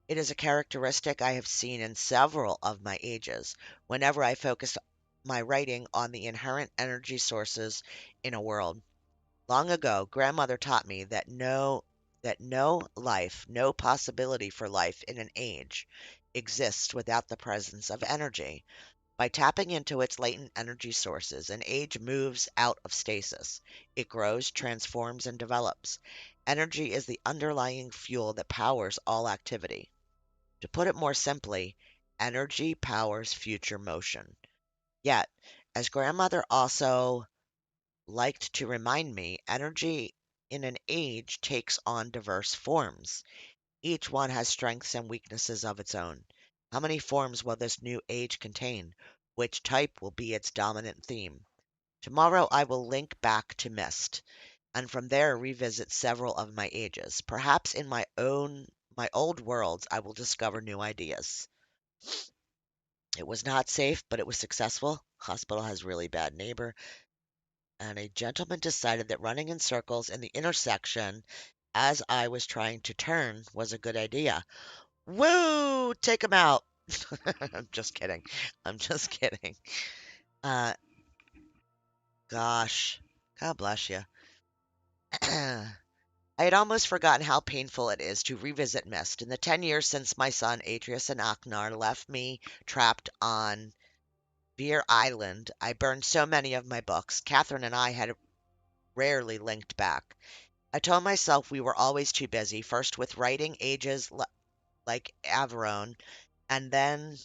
It is a characteristic I have seen in several of my ages, whenever I focus my writing on the inherent energy sources in a world. Long ago, grandmother taught me that no life, no possibility for life in an age exists without the presence of energy. By tapping into its latent energy sources, an age moves out of stasis. It grows, transforms, and develops. Energy is the underlying fuel that powers all activity. To put it more simply, energy powers future motion. Yet, as grandmother also liked to remind me, energy in an age takes on diverse forms. Each one has strengths and weaknesses of its own. How many forms will this new age contain? Which type will be its dominant theme? Tomorrow I will link back to Myst, and from there revisit several of my ages. Perhaps in my old worlds I will discover new ideas. It was not safe, but it was successful. Hospital has really bad neighbor. And a gentleman decided that running in circles in the intersection as I was trying to turn was a good idea. Woo! Take him out. I'm just kidding. I'm just kidding. Uh, gosh. God bless you. I had almost forgotten how painful it is to revisit Mist. In the 10 years since my son Atreus and Aknar left me trapped on Beer Island, I burned so many of my books. Catherine and I had rarely linked back. I told myself we were always too busy, first with writing ages like Averone, and then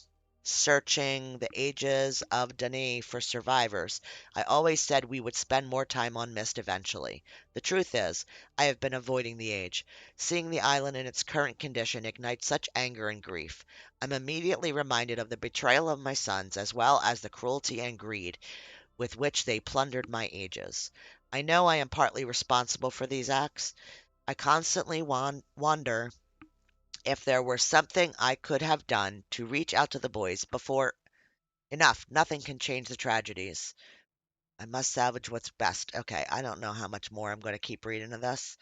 searching the ages of Denis for survivors. I always said we would spend more time on Mist eventually. The truth is, I have been avoiding the age. Seeing the island in its current condition ignites such anger and grief. I'm immediately reminded of the betrayal of my sons, as well as the cruelty and greed with which they plundered my ages. I know I am partly responsible for these acts. I constantly wonder if there were something I could have done to reach out to the boys before. Enough, nothing can change the tragedies. I must salvage what's best. Okay, I don't know how much more I'm going to keep reading of this.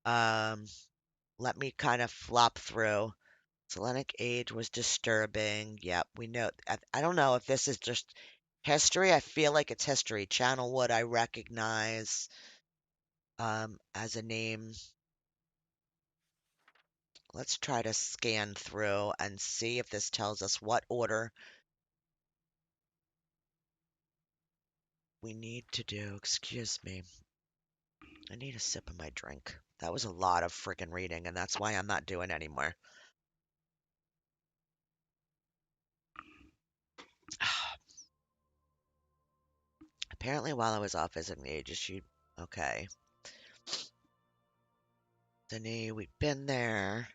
Um, Let me kind of flop through. Selenic age was disturbing. Yep, we know. I don't know if this is just history. I feel like it's history. Channelwood, I recognize as a name. Let's try to scan through and see if this tells us what order we need to do. Excuse me. I need a sip of my drink. That was a lot of freaking reading, and that's why I'm not doing anymore. Apparently, while I was off visiting the ages, she. Okay. Denis, we've been there.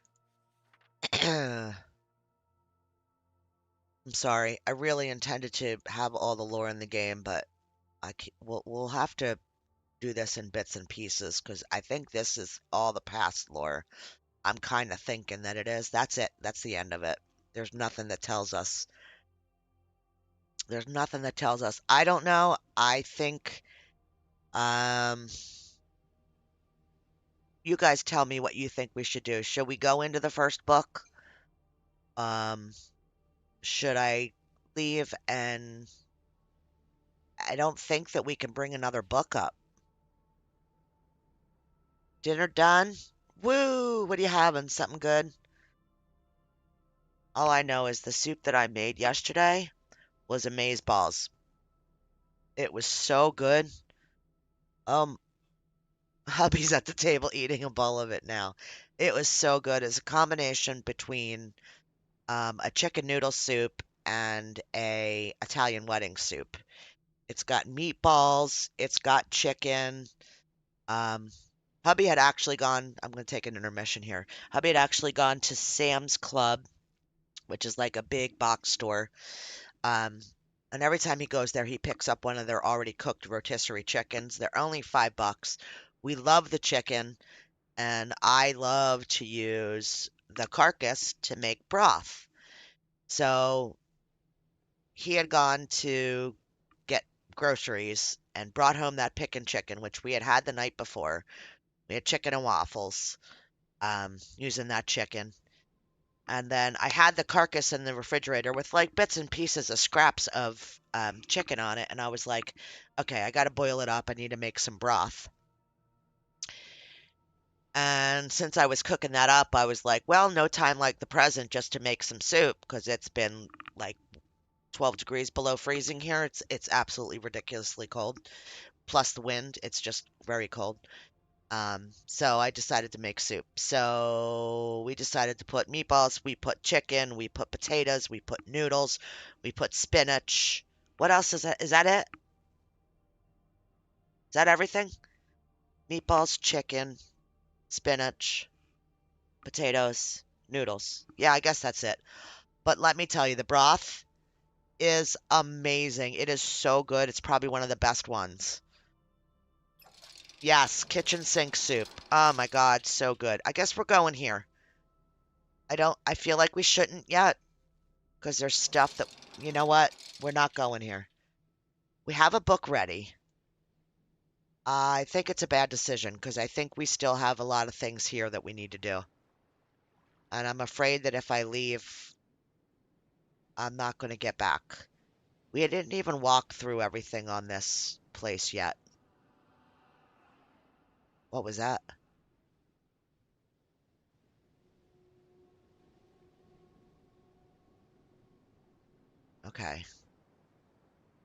I'm sorry. I really intended to have all the lore in the game, but we'll have to do this in bits and pieces because I think this is all the past lore. I'm kind of thinking that it is. That's it. That's the end of it. There's nothing that tells us. There's nothing that tells us. I don't know. I think um you guys tell me what you think we should do. Should we go into the first book? Um should I leave and I don't think that we can bring another book up. Dinner done? Woo! What are you having? Something good? All I know is the soup that I made yesterday was amaze balls. It was so good. Um, hubby's at the table eating a bowl of it now. It was so good. It's a combination between a chicken noodle soup and a Italian wedding soup. It's got meatballs. It's got chicken. Um, hubby had actually gone. I'm going to take an intermission here. Hubby had actually gone to Sam's Club, which is like a big box store. Um, and every time he goes there, he picks up one of their already cooked rotisserie chickens. They're only $5. We love the chicken, and I love to use the carcass to make broth. So he had gone to get groceries and brought home that pick and chicken, which we had had the night before. We had chicken and waffles, using that chicken. And then I had the carcass in the refrigerator with like bits and pieces of scraps of chicken on it. And I was like, okay, I got to boil it up. I need to make some broth. And since I was cooking that up, I was like, well, no time like the present just to make some soup because it's been like 12 degrees below freezing here. It's absolutely ridiculously cold. Plus the wind, it's just very cold. So I decided to make soup. So we decided to put meatballs, we put chicken, we put potatoes, we put noodles, we put spinach. What else is that? Is that it? Is that everything? Meatballs, chicken, spinach, potatoes, noodles. Yeah, I guess that's it. But let me tell you, the broth is amazing. It is so good. It's probably one of the best ones. Yes, kitchen sink soup. Oh my God, so good. I guess we're going here. I feel like we shouldn't yet because there's stuff that, you know what? We're not going here. We have a book ready. I think it's a bad decision because I think we still have a lot of things here that we need to do. And I'm afraid that if I leave, I'm not going to get back. We didn't even walk through everything on this place yet. What was that? Okay.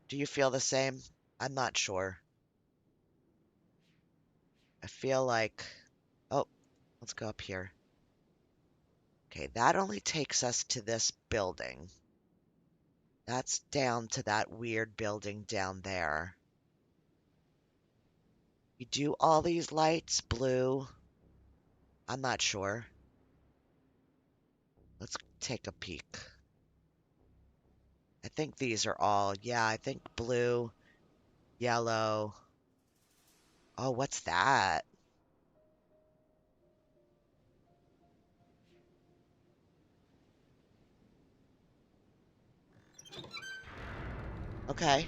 Do you feel the same? I'm not sure. I feel like, oh, let's go up here. Okay, that only takes us to this building. That's down to that weird building down there. You do all these lights blue? I'm not sure. Let's take a peek. I think these are all, yeah, I think blue, yellow. Oh, what's that? Okay.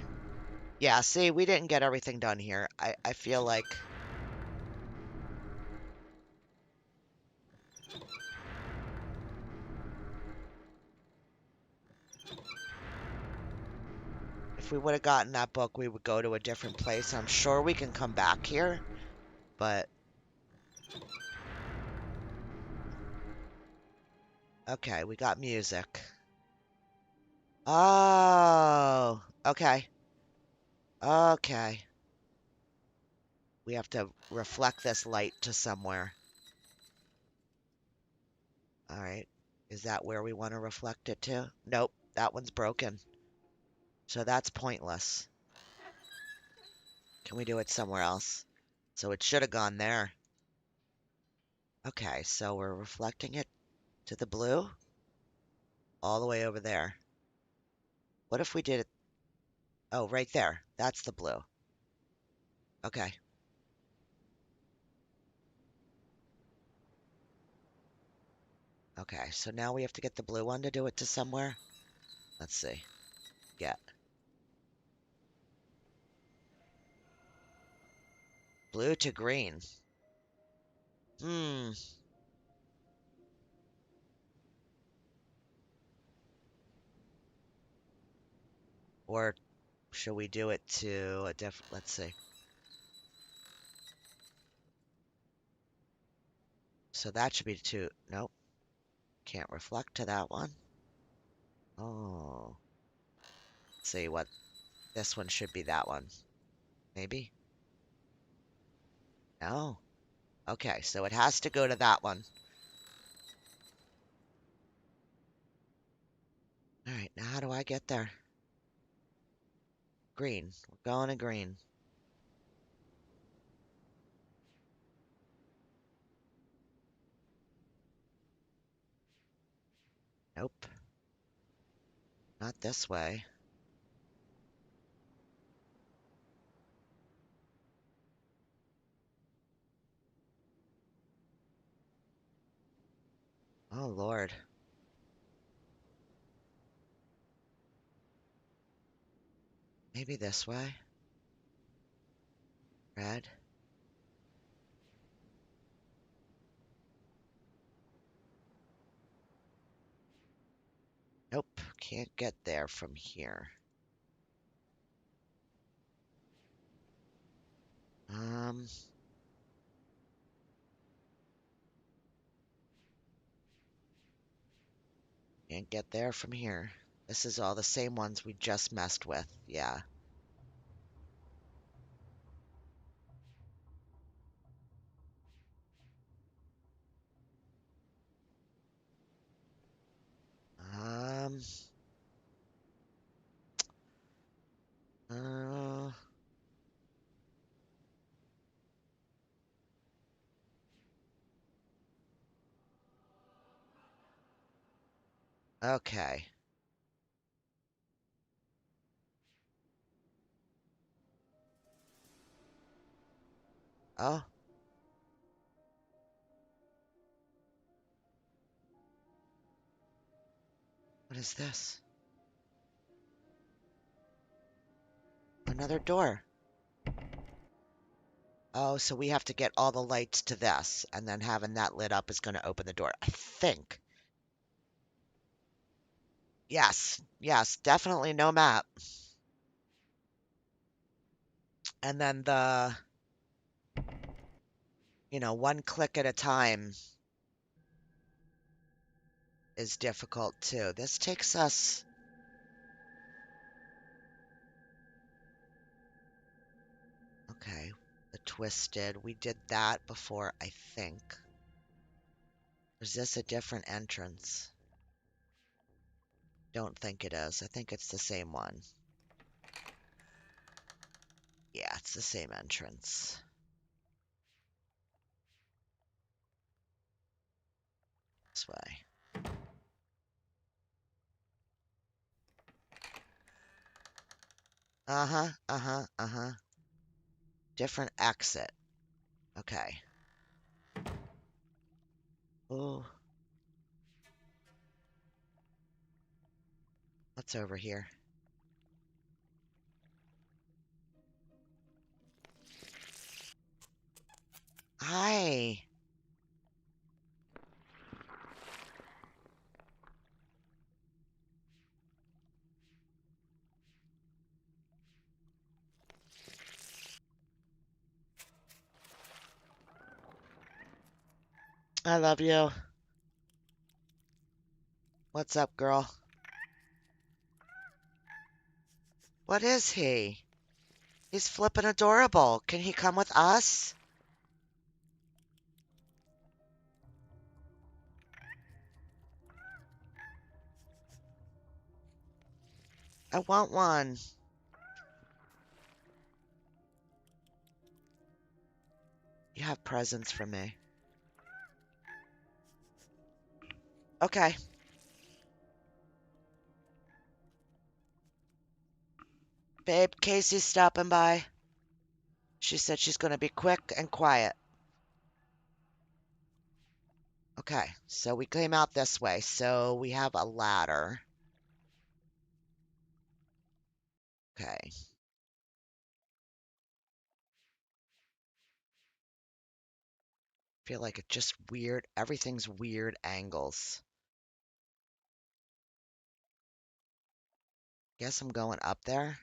Yeah, see, we didn't get everything done here. I feel like if we would have gotten that book, we would go to a different place. I'm sure we can come back here, but okay, we got music. Oh, okay. Okay. We have to reflect this light to somewhere. All right. Is that where we want to reflect it to? Nope, that one's broken. So that's pointless. Can we do it somewhere else? So it should have gone there. Okay, so we're reflecting it to the blue all the way over there. What if we did it? Oh, right there. That's the blue. Okay. Okay, so now we have to get the blue one to do it to somewhere. Let's see. Get. Blue to green. Hmm. Or should we do it to a different, let's see. So that should be two. Nope. Can't reflect to that one. Oh. Let's see what this one should be that one. Maybe? No. Okay, so it has to go to that one. All right, now how do I get there? Green. We're going to green. Nope. Not this way. Oh, Lord. Maybe this way? Red? Nope. Can't get there from here. Um... Can't get there from here. This is all the same ones we just messed with. Yeah. Um... Uh... Okay. Oh, what is this? Another door. Oh, so we have to get all the lights to this, and then having that lit up is going to open the door. I think. Yes, yes, definitely no map. And then one click at a time is difficult too. This takes us. Okay, the twisted. We did that before, I think. Is this a different entrance? Don't think it is. I think it's the same one. Yeah, it's the same entrance. This way. Uh-huh, uh-huh, uh-huh. Different exit. Okay. Ooh, what's over here? Hi. I love you. What's up, girl? What is he? He's flippin' adorable. Can he come with us? I want one. You have presents for me. Okay. Babe, Casey's stopping by. She said she's going to be quick and quiet. Okay, so we came out this way. So we have a ladder. Okay. Feel like it's just weird. Everything's weird angles. Guess I'm going up there.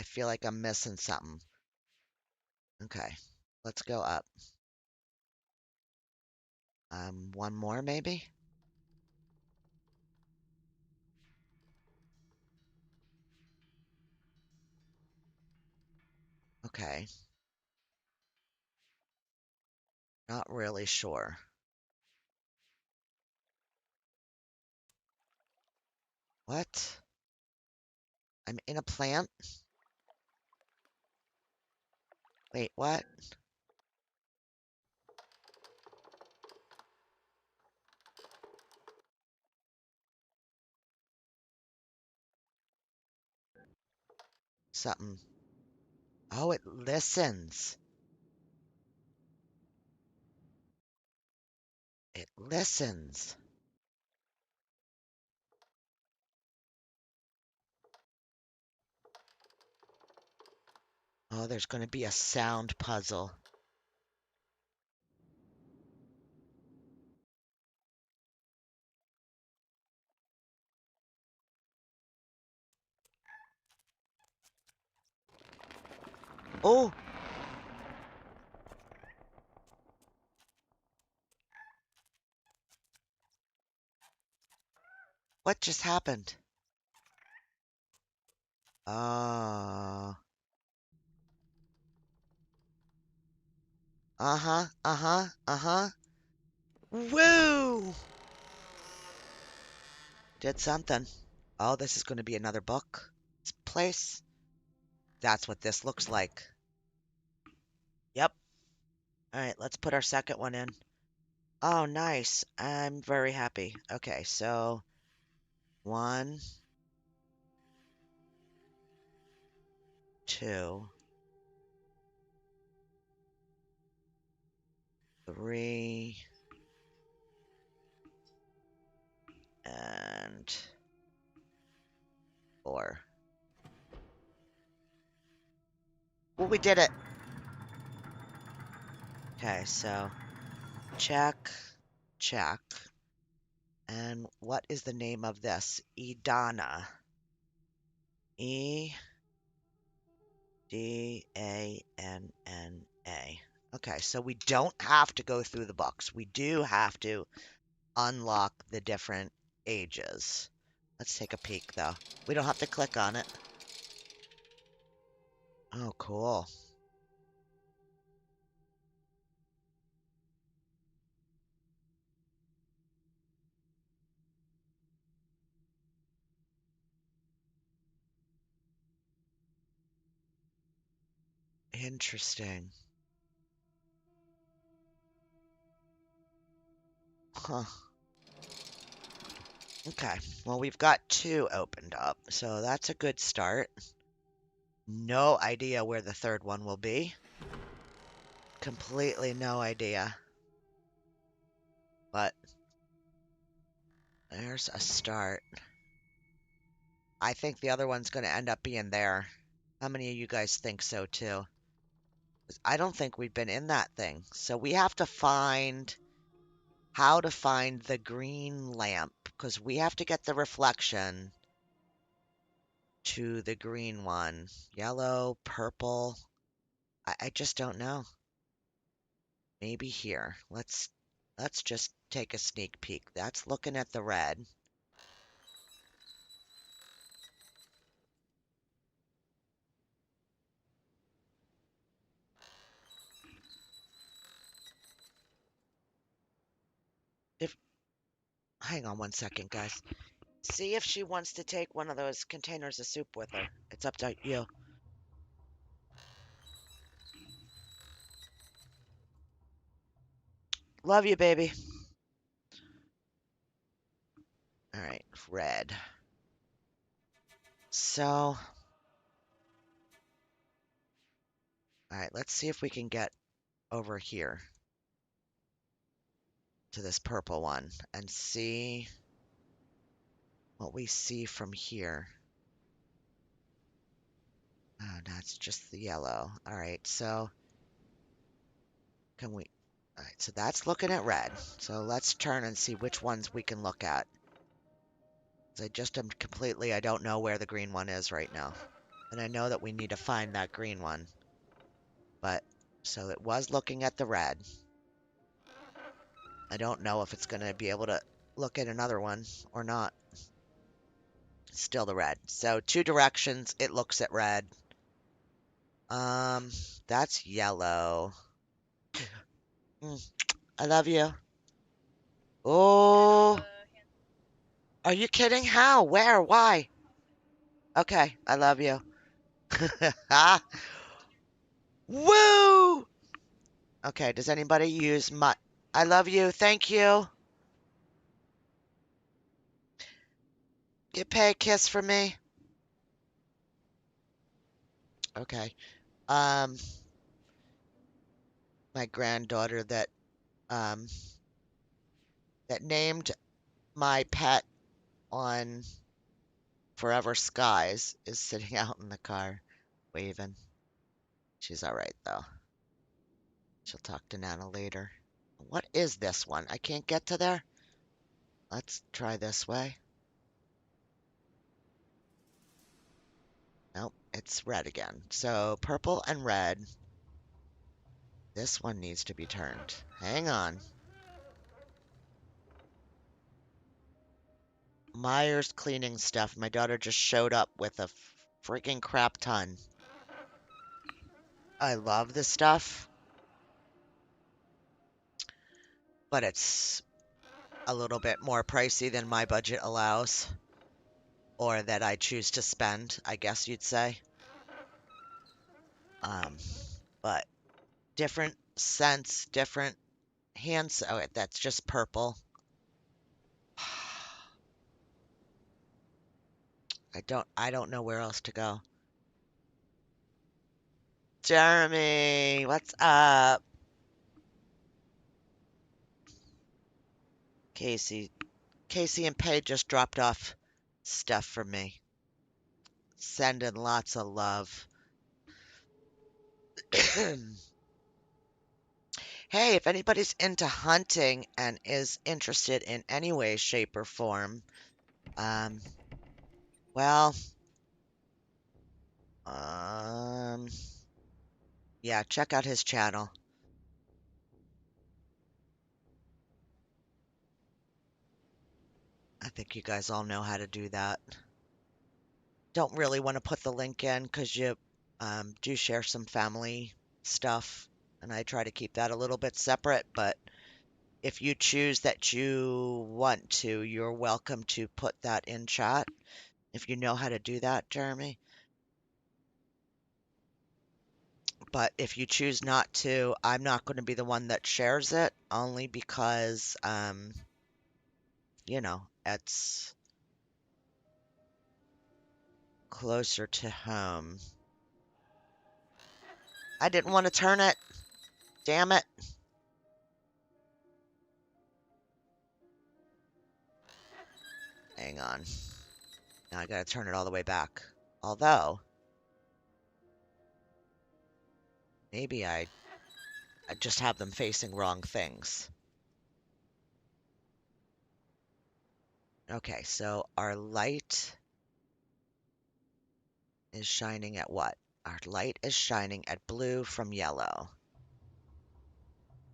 I feel like I'm missing something. Okay, let's go up. One more maybe? Okay, not really sure. What? I'm in a plant? Wait, what? Something. Oh, it listens. It listens. Oh, there's going to be a sound puzzle. Oh, what just happened? Oh. Uh-huh, uh-huh, uh-huh. Woo! Did something. Oh, this is going to be another book. This place. That's what this looks like. Yep. All right, let's put our second one in. Oh, nice. I'm very happy. Okay, so 1, 2, 3, and 4. Well, we did it. Okay, so check, check. And what is the name of this? Edana. Edanna. Okay, so we don't have to go through the books. We do have to unlock the different ages. Let's take a peek, though. We don't have to click on it. Oh, cool. Interesting. Huh. Okay, well, we've got 2 opened up, so that's a good start. No idea where the third one will be. Completely no idea. But there's a start. I think the other one's going to end up being there. How many of you guys think so too? 'Cause I don't think we've been in that thing. So we have to find how to find the green lamp because we have to get the reflection to the green one. Yellow, purple. I just don't know. Maybe here. Let's just take a sneak peek. That's looking at the red. If Hang on one second, guys. See if she wants to take one of those containers of soup with her. It's up to you. Love you, baby. All right, red. So, all right, let's see if we can get over here to this purple one and see what we see from here. Oh, that's just the yellow. All right, so can we? All right, so that's looking at red. So let's turn and see which ones we can look at. 'Cause I just am completely, I don't know where the green one is right now. And I know that we need to find that green one. But, so it was looking at the red. I don't know if it's going to be able to look at another one or not. Still the red. So 2 directions, it looks at red. That's yellow. I love you. Oh, are you kidding? How? Where? Why? Okay, I love you. Woo! Okay, does anybody use my... I love you. Thank you. Get pay a kiss from me. Okay. Um, my granddaughter um that named my pet on Forever Skies is sitting out in the car waving. She's all right though. She'll talk to Nana later. What is this one? I can't get to there. Let's try this way. Nope, it's red again. So purple and red. This one needs to be turned. Hang on. Myers cleaning stuff. My daughter just showed up with a freaking crap ton. I love this stuff, but it's a little bit more pricey than my budget allows, or that I choose to spend, I guess you'd say. Um, but different scents, different hands. Oh, that's just purple. I don't know where else to go. Jeremy, what's up? Casey. Casey and Paige just dropped off stuff for me. Sending lots of love. Hey, if anybody's into hunting and is interested in any way, shape, or form, um, well, um, yeah, check out his channel. I think you guys all know how to do that. Don't really want to put the link in because you do share some family stuff, and I try to keep that a little bit separate, but if you choose that you want to, you're welcome to put that in chat if you know how to do that, Jeremy. But if you choose not to, I'm not going to be the one that shares it, only because, it's closer to home. I didn't want to turn it. Damn it. Hang on. Now I gotta turn it all the way back. Although, maybe I just have them facing wrong things. Okay, so our light is shining at what? Our light is shining at blue from yellow.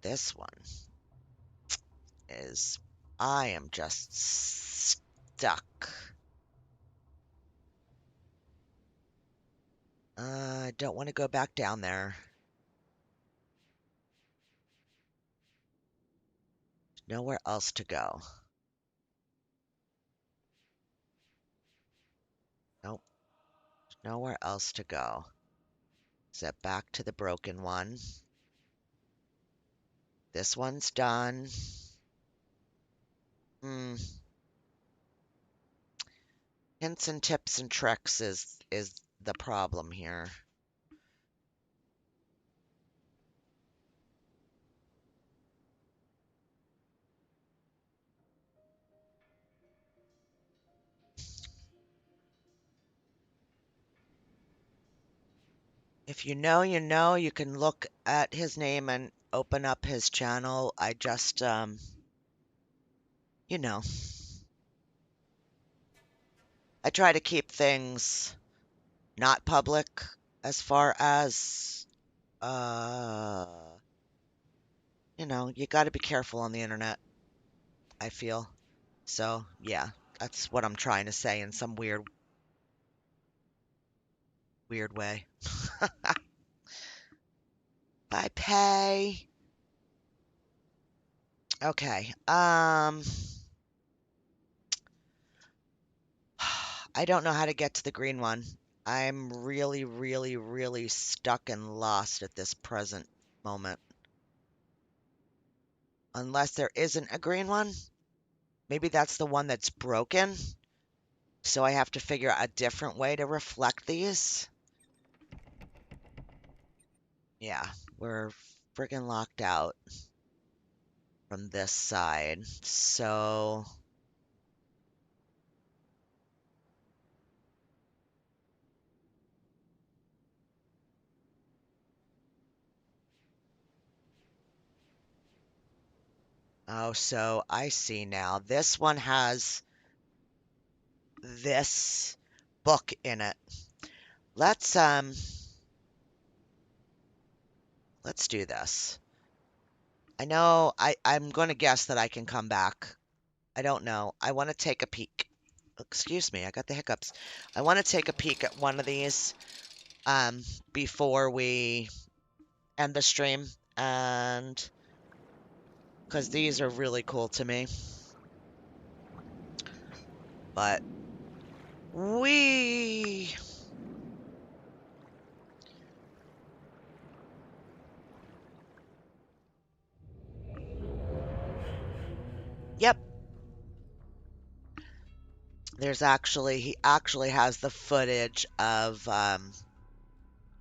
This one is, I am just stuck. I don't want to go back down there. Nowhere else to go. Nope, nowhere else to go. Step back to the broken one. This one's done. Hmm. Hints and tips and tricks is the problem here. If you know, you know. You can look at his name and open up his channel. I just, you know, I try to keep things not public as far as, uh, you got to be careful on the internet, I feel. So, yeah, that's what I'm trying to say in some weird way. Bye, Pay. Okay, I don't know how to get to the green one. I'm really, really, really stuck and lost at this present moment. Unless there isn't a green one. Maybe that's the one that's broken. So I have to figure out a different way to reflect these. Yeah, we're friggin' locked out from this side. So, oh, so I see now. This one has this book in it. Let's do this. I know I'm going to guess that I can come back. I don't know. I want to take a peek. Excuse me, I got the hiccups. I want to take a peek at one of these before we end the stream, and because these are really cool to me. But we Yep, he actually has the footage of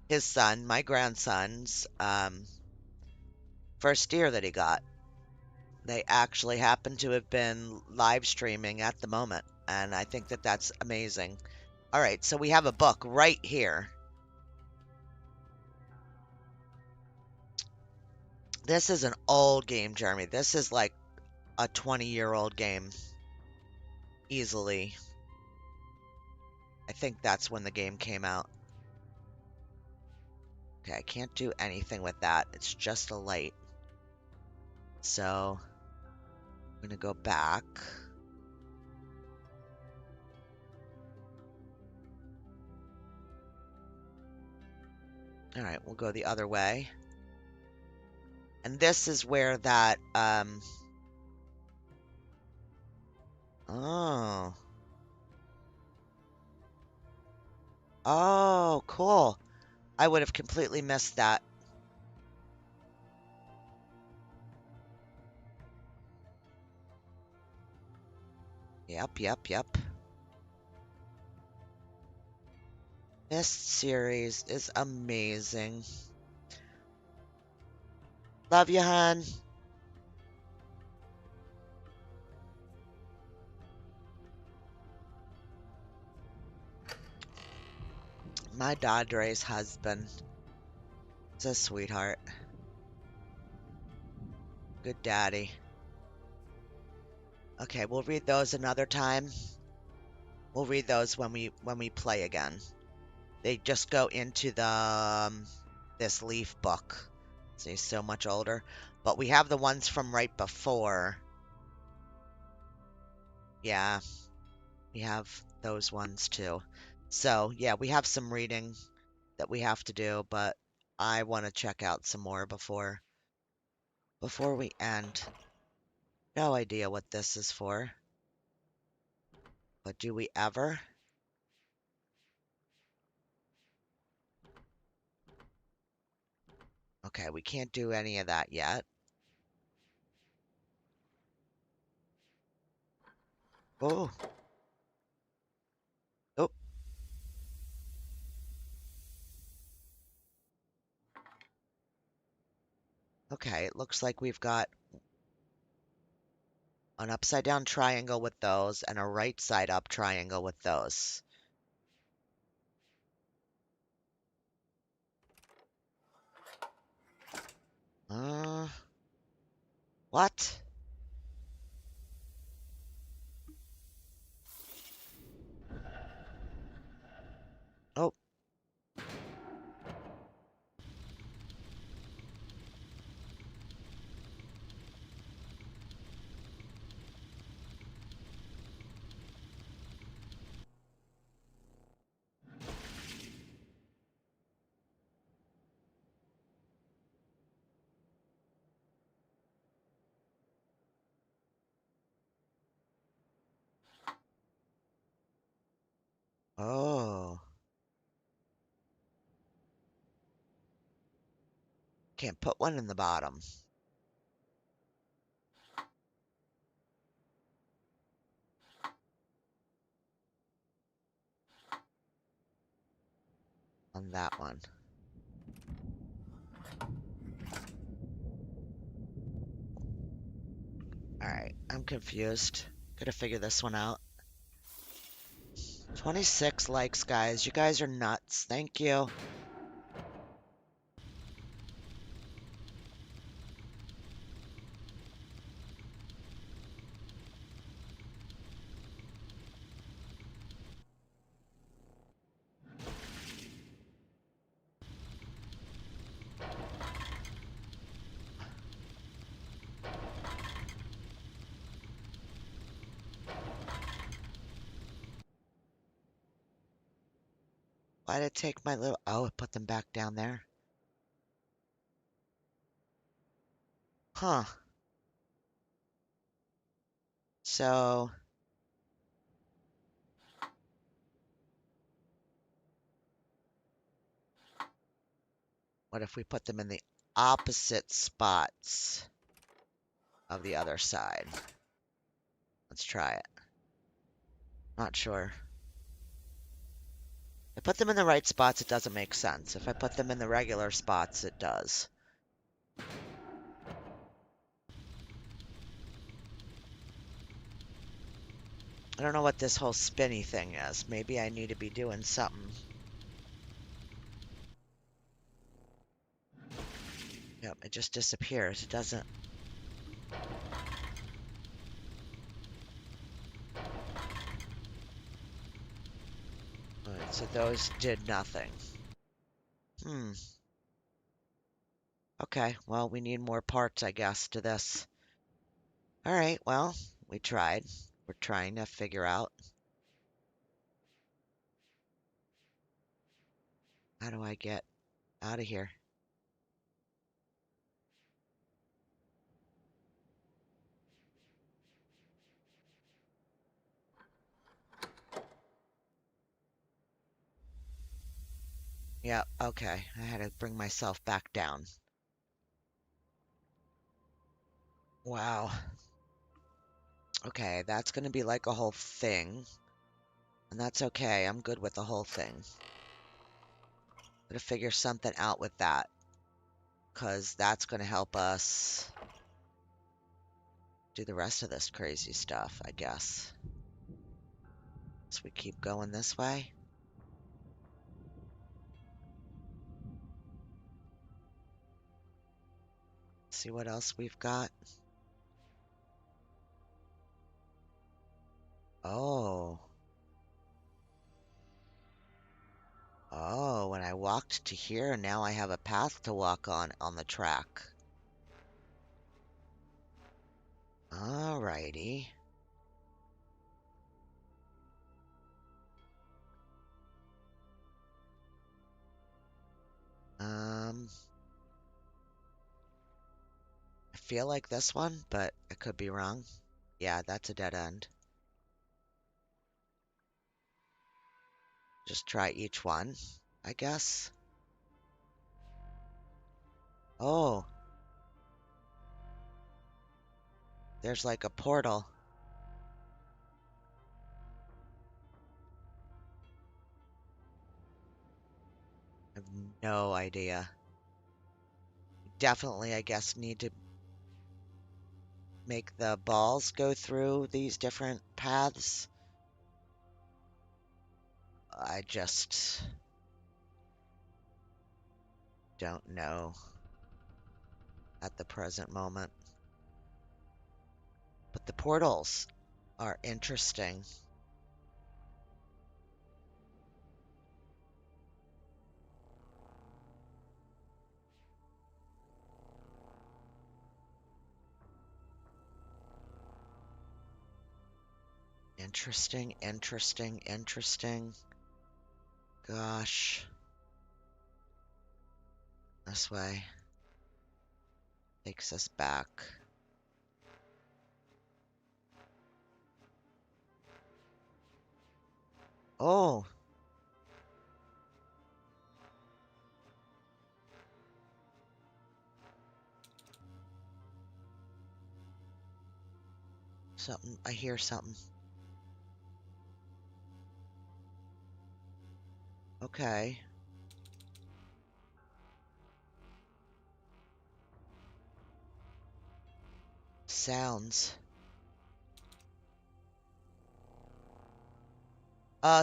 his son, my grandson's first deer that he got. They actually happen to have been live streaming at the moment, and I think that that's amazing. All right, so we have a book right here. This is an old game, Jeremy. This is like a 20-year-old game, easily. I think that's when the game came out. Okay, I can't do anything with that. It's just a light. So I'm gonna go back. All right, we'll go the other way. And this is where that, oh. Oh, cool. I would have completely missed that. Yep. Myst series is amazing. Love you, hon. My Dadre's husband is a sweetheart. Good daddy. Okay, we'll read those another time. We'll read those when we play again. They just go into the this Leaf book. So he's so much older. But we have the ones from right before. Yeah, we have those ones too. So yeah, we have some reading that we have to do, but I want to check out some more before we end. No idea what this is for. But do we ever? Okay, we can't do any of that yet. Oh. Oh. Okay, it looks like we've got an upside down triangle with those and a right side up triangle with those. What? Oh. Oh. Can't put one in the bottom. On that one. Alright, I'm confused. Gotta figure this one out. 26 likes, guys. You guys are nuts. Thank you. Why did it take my little... Oh, it put them back down there. Huh. So... what if we put them in the opposite spots of the other side? Let's try it. Not sure. I put them in the right spots, it doesn't make sense. If I put them in the regular spots, it does. I don't know what this whole spinny thing is. Maybe I need to be doing something. Yep, it just disappears. It doesn't. Alright, so those did nothing. Okay, well, we need more parts, I guess, to this. Alright, well, we tried. We're trying to figure out. How do I get out of here? Yep, okay. I had to bring myself back down. Wow. Okay, that's gonna be like a whole thing. And that's okay. I'm good with the whole thing. Gotta figure something out with that. 'Cause that's gonna help us do the rest of this crazy stuff, I guess. So we keep going this way. See what else we've got. Oh. Oh, when I walked to here, now I have a path to walk on the track. Alrighty. I feel like this one, but I could be wrong. Yeah, that's a dead end. Just try each one, I guess. Oh, there's like a portal. I have no idea. Definitely, I guess, need to make the balls go through these different paths. I just don't know at the present moment. But the portals are interesting. Interesting, interesting, interesting. Gosh. This way takes us back. Oh, something. I hear something. Okay. Sounds.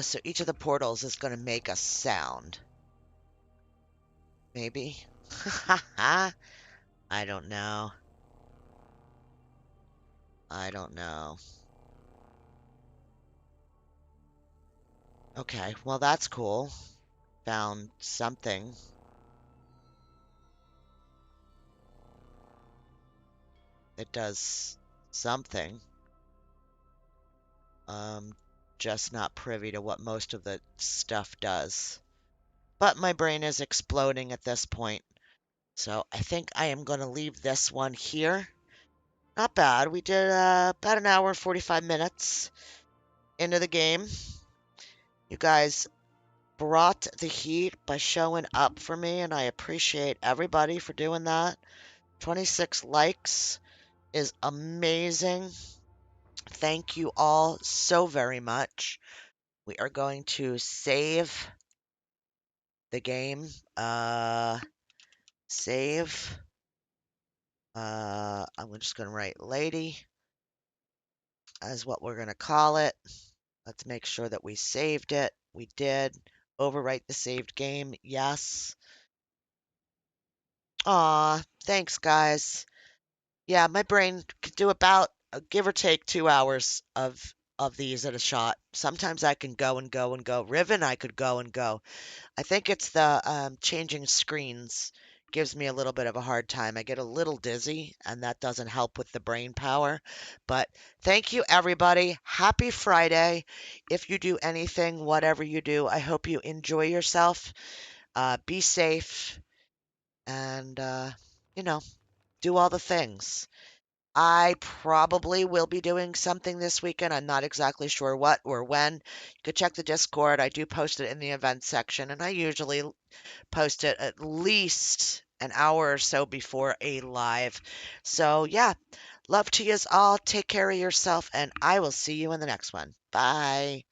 So each of the portals is going to make a sound. Maybe? I don't know. I don't know. Okay, well that's cool. Found something. It does something. Just not privy to what most of the stuff does. But my brain is exploding at this point. So I think I am going to leave this one here. Not bad. We did about an hour and 45 minutes into the game. You guys brought the heat by showing up for me, and I appreciate everybody for doing that. 26 likes is amazing. Thank you all so very much. We are going to save the game. Save. I'm just going to write lady as what we're going to call it. Let's make sure that we saved it. We did. Overwrite the saved game. Yes. Aw, thanks, guys. Yeah, my brain could do about give or take 2 hours of these at a shot. Sometimes I can go and go and go. Riven, I could go and go. I think it's the changing screens gives me a little bit of a hard time. I get a little dizzy, and that doesn't help with the brain power. But thank you, everybody. Happy Friday. If you do anything, whatever you do, I hope you enjoy yourself. Be safe, and you know, do all the things. I probably will be doing something this weekend. I'm not exactly sure what or when. You could check the Discord. I do post it in the events section, and I usually post it at least an hour or so before a live. So, yeah, love to yous all. Take care of yourself, and I will see you in the next one. Bye.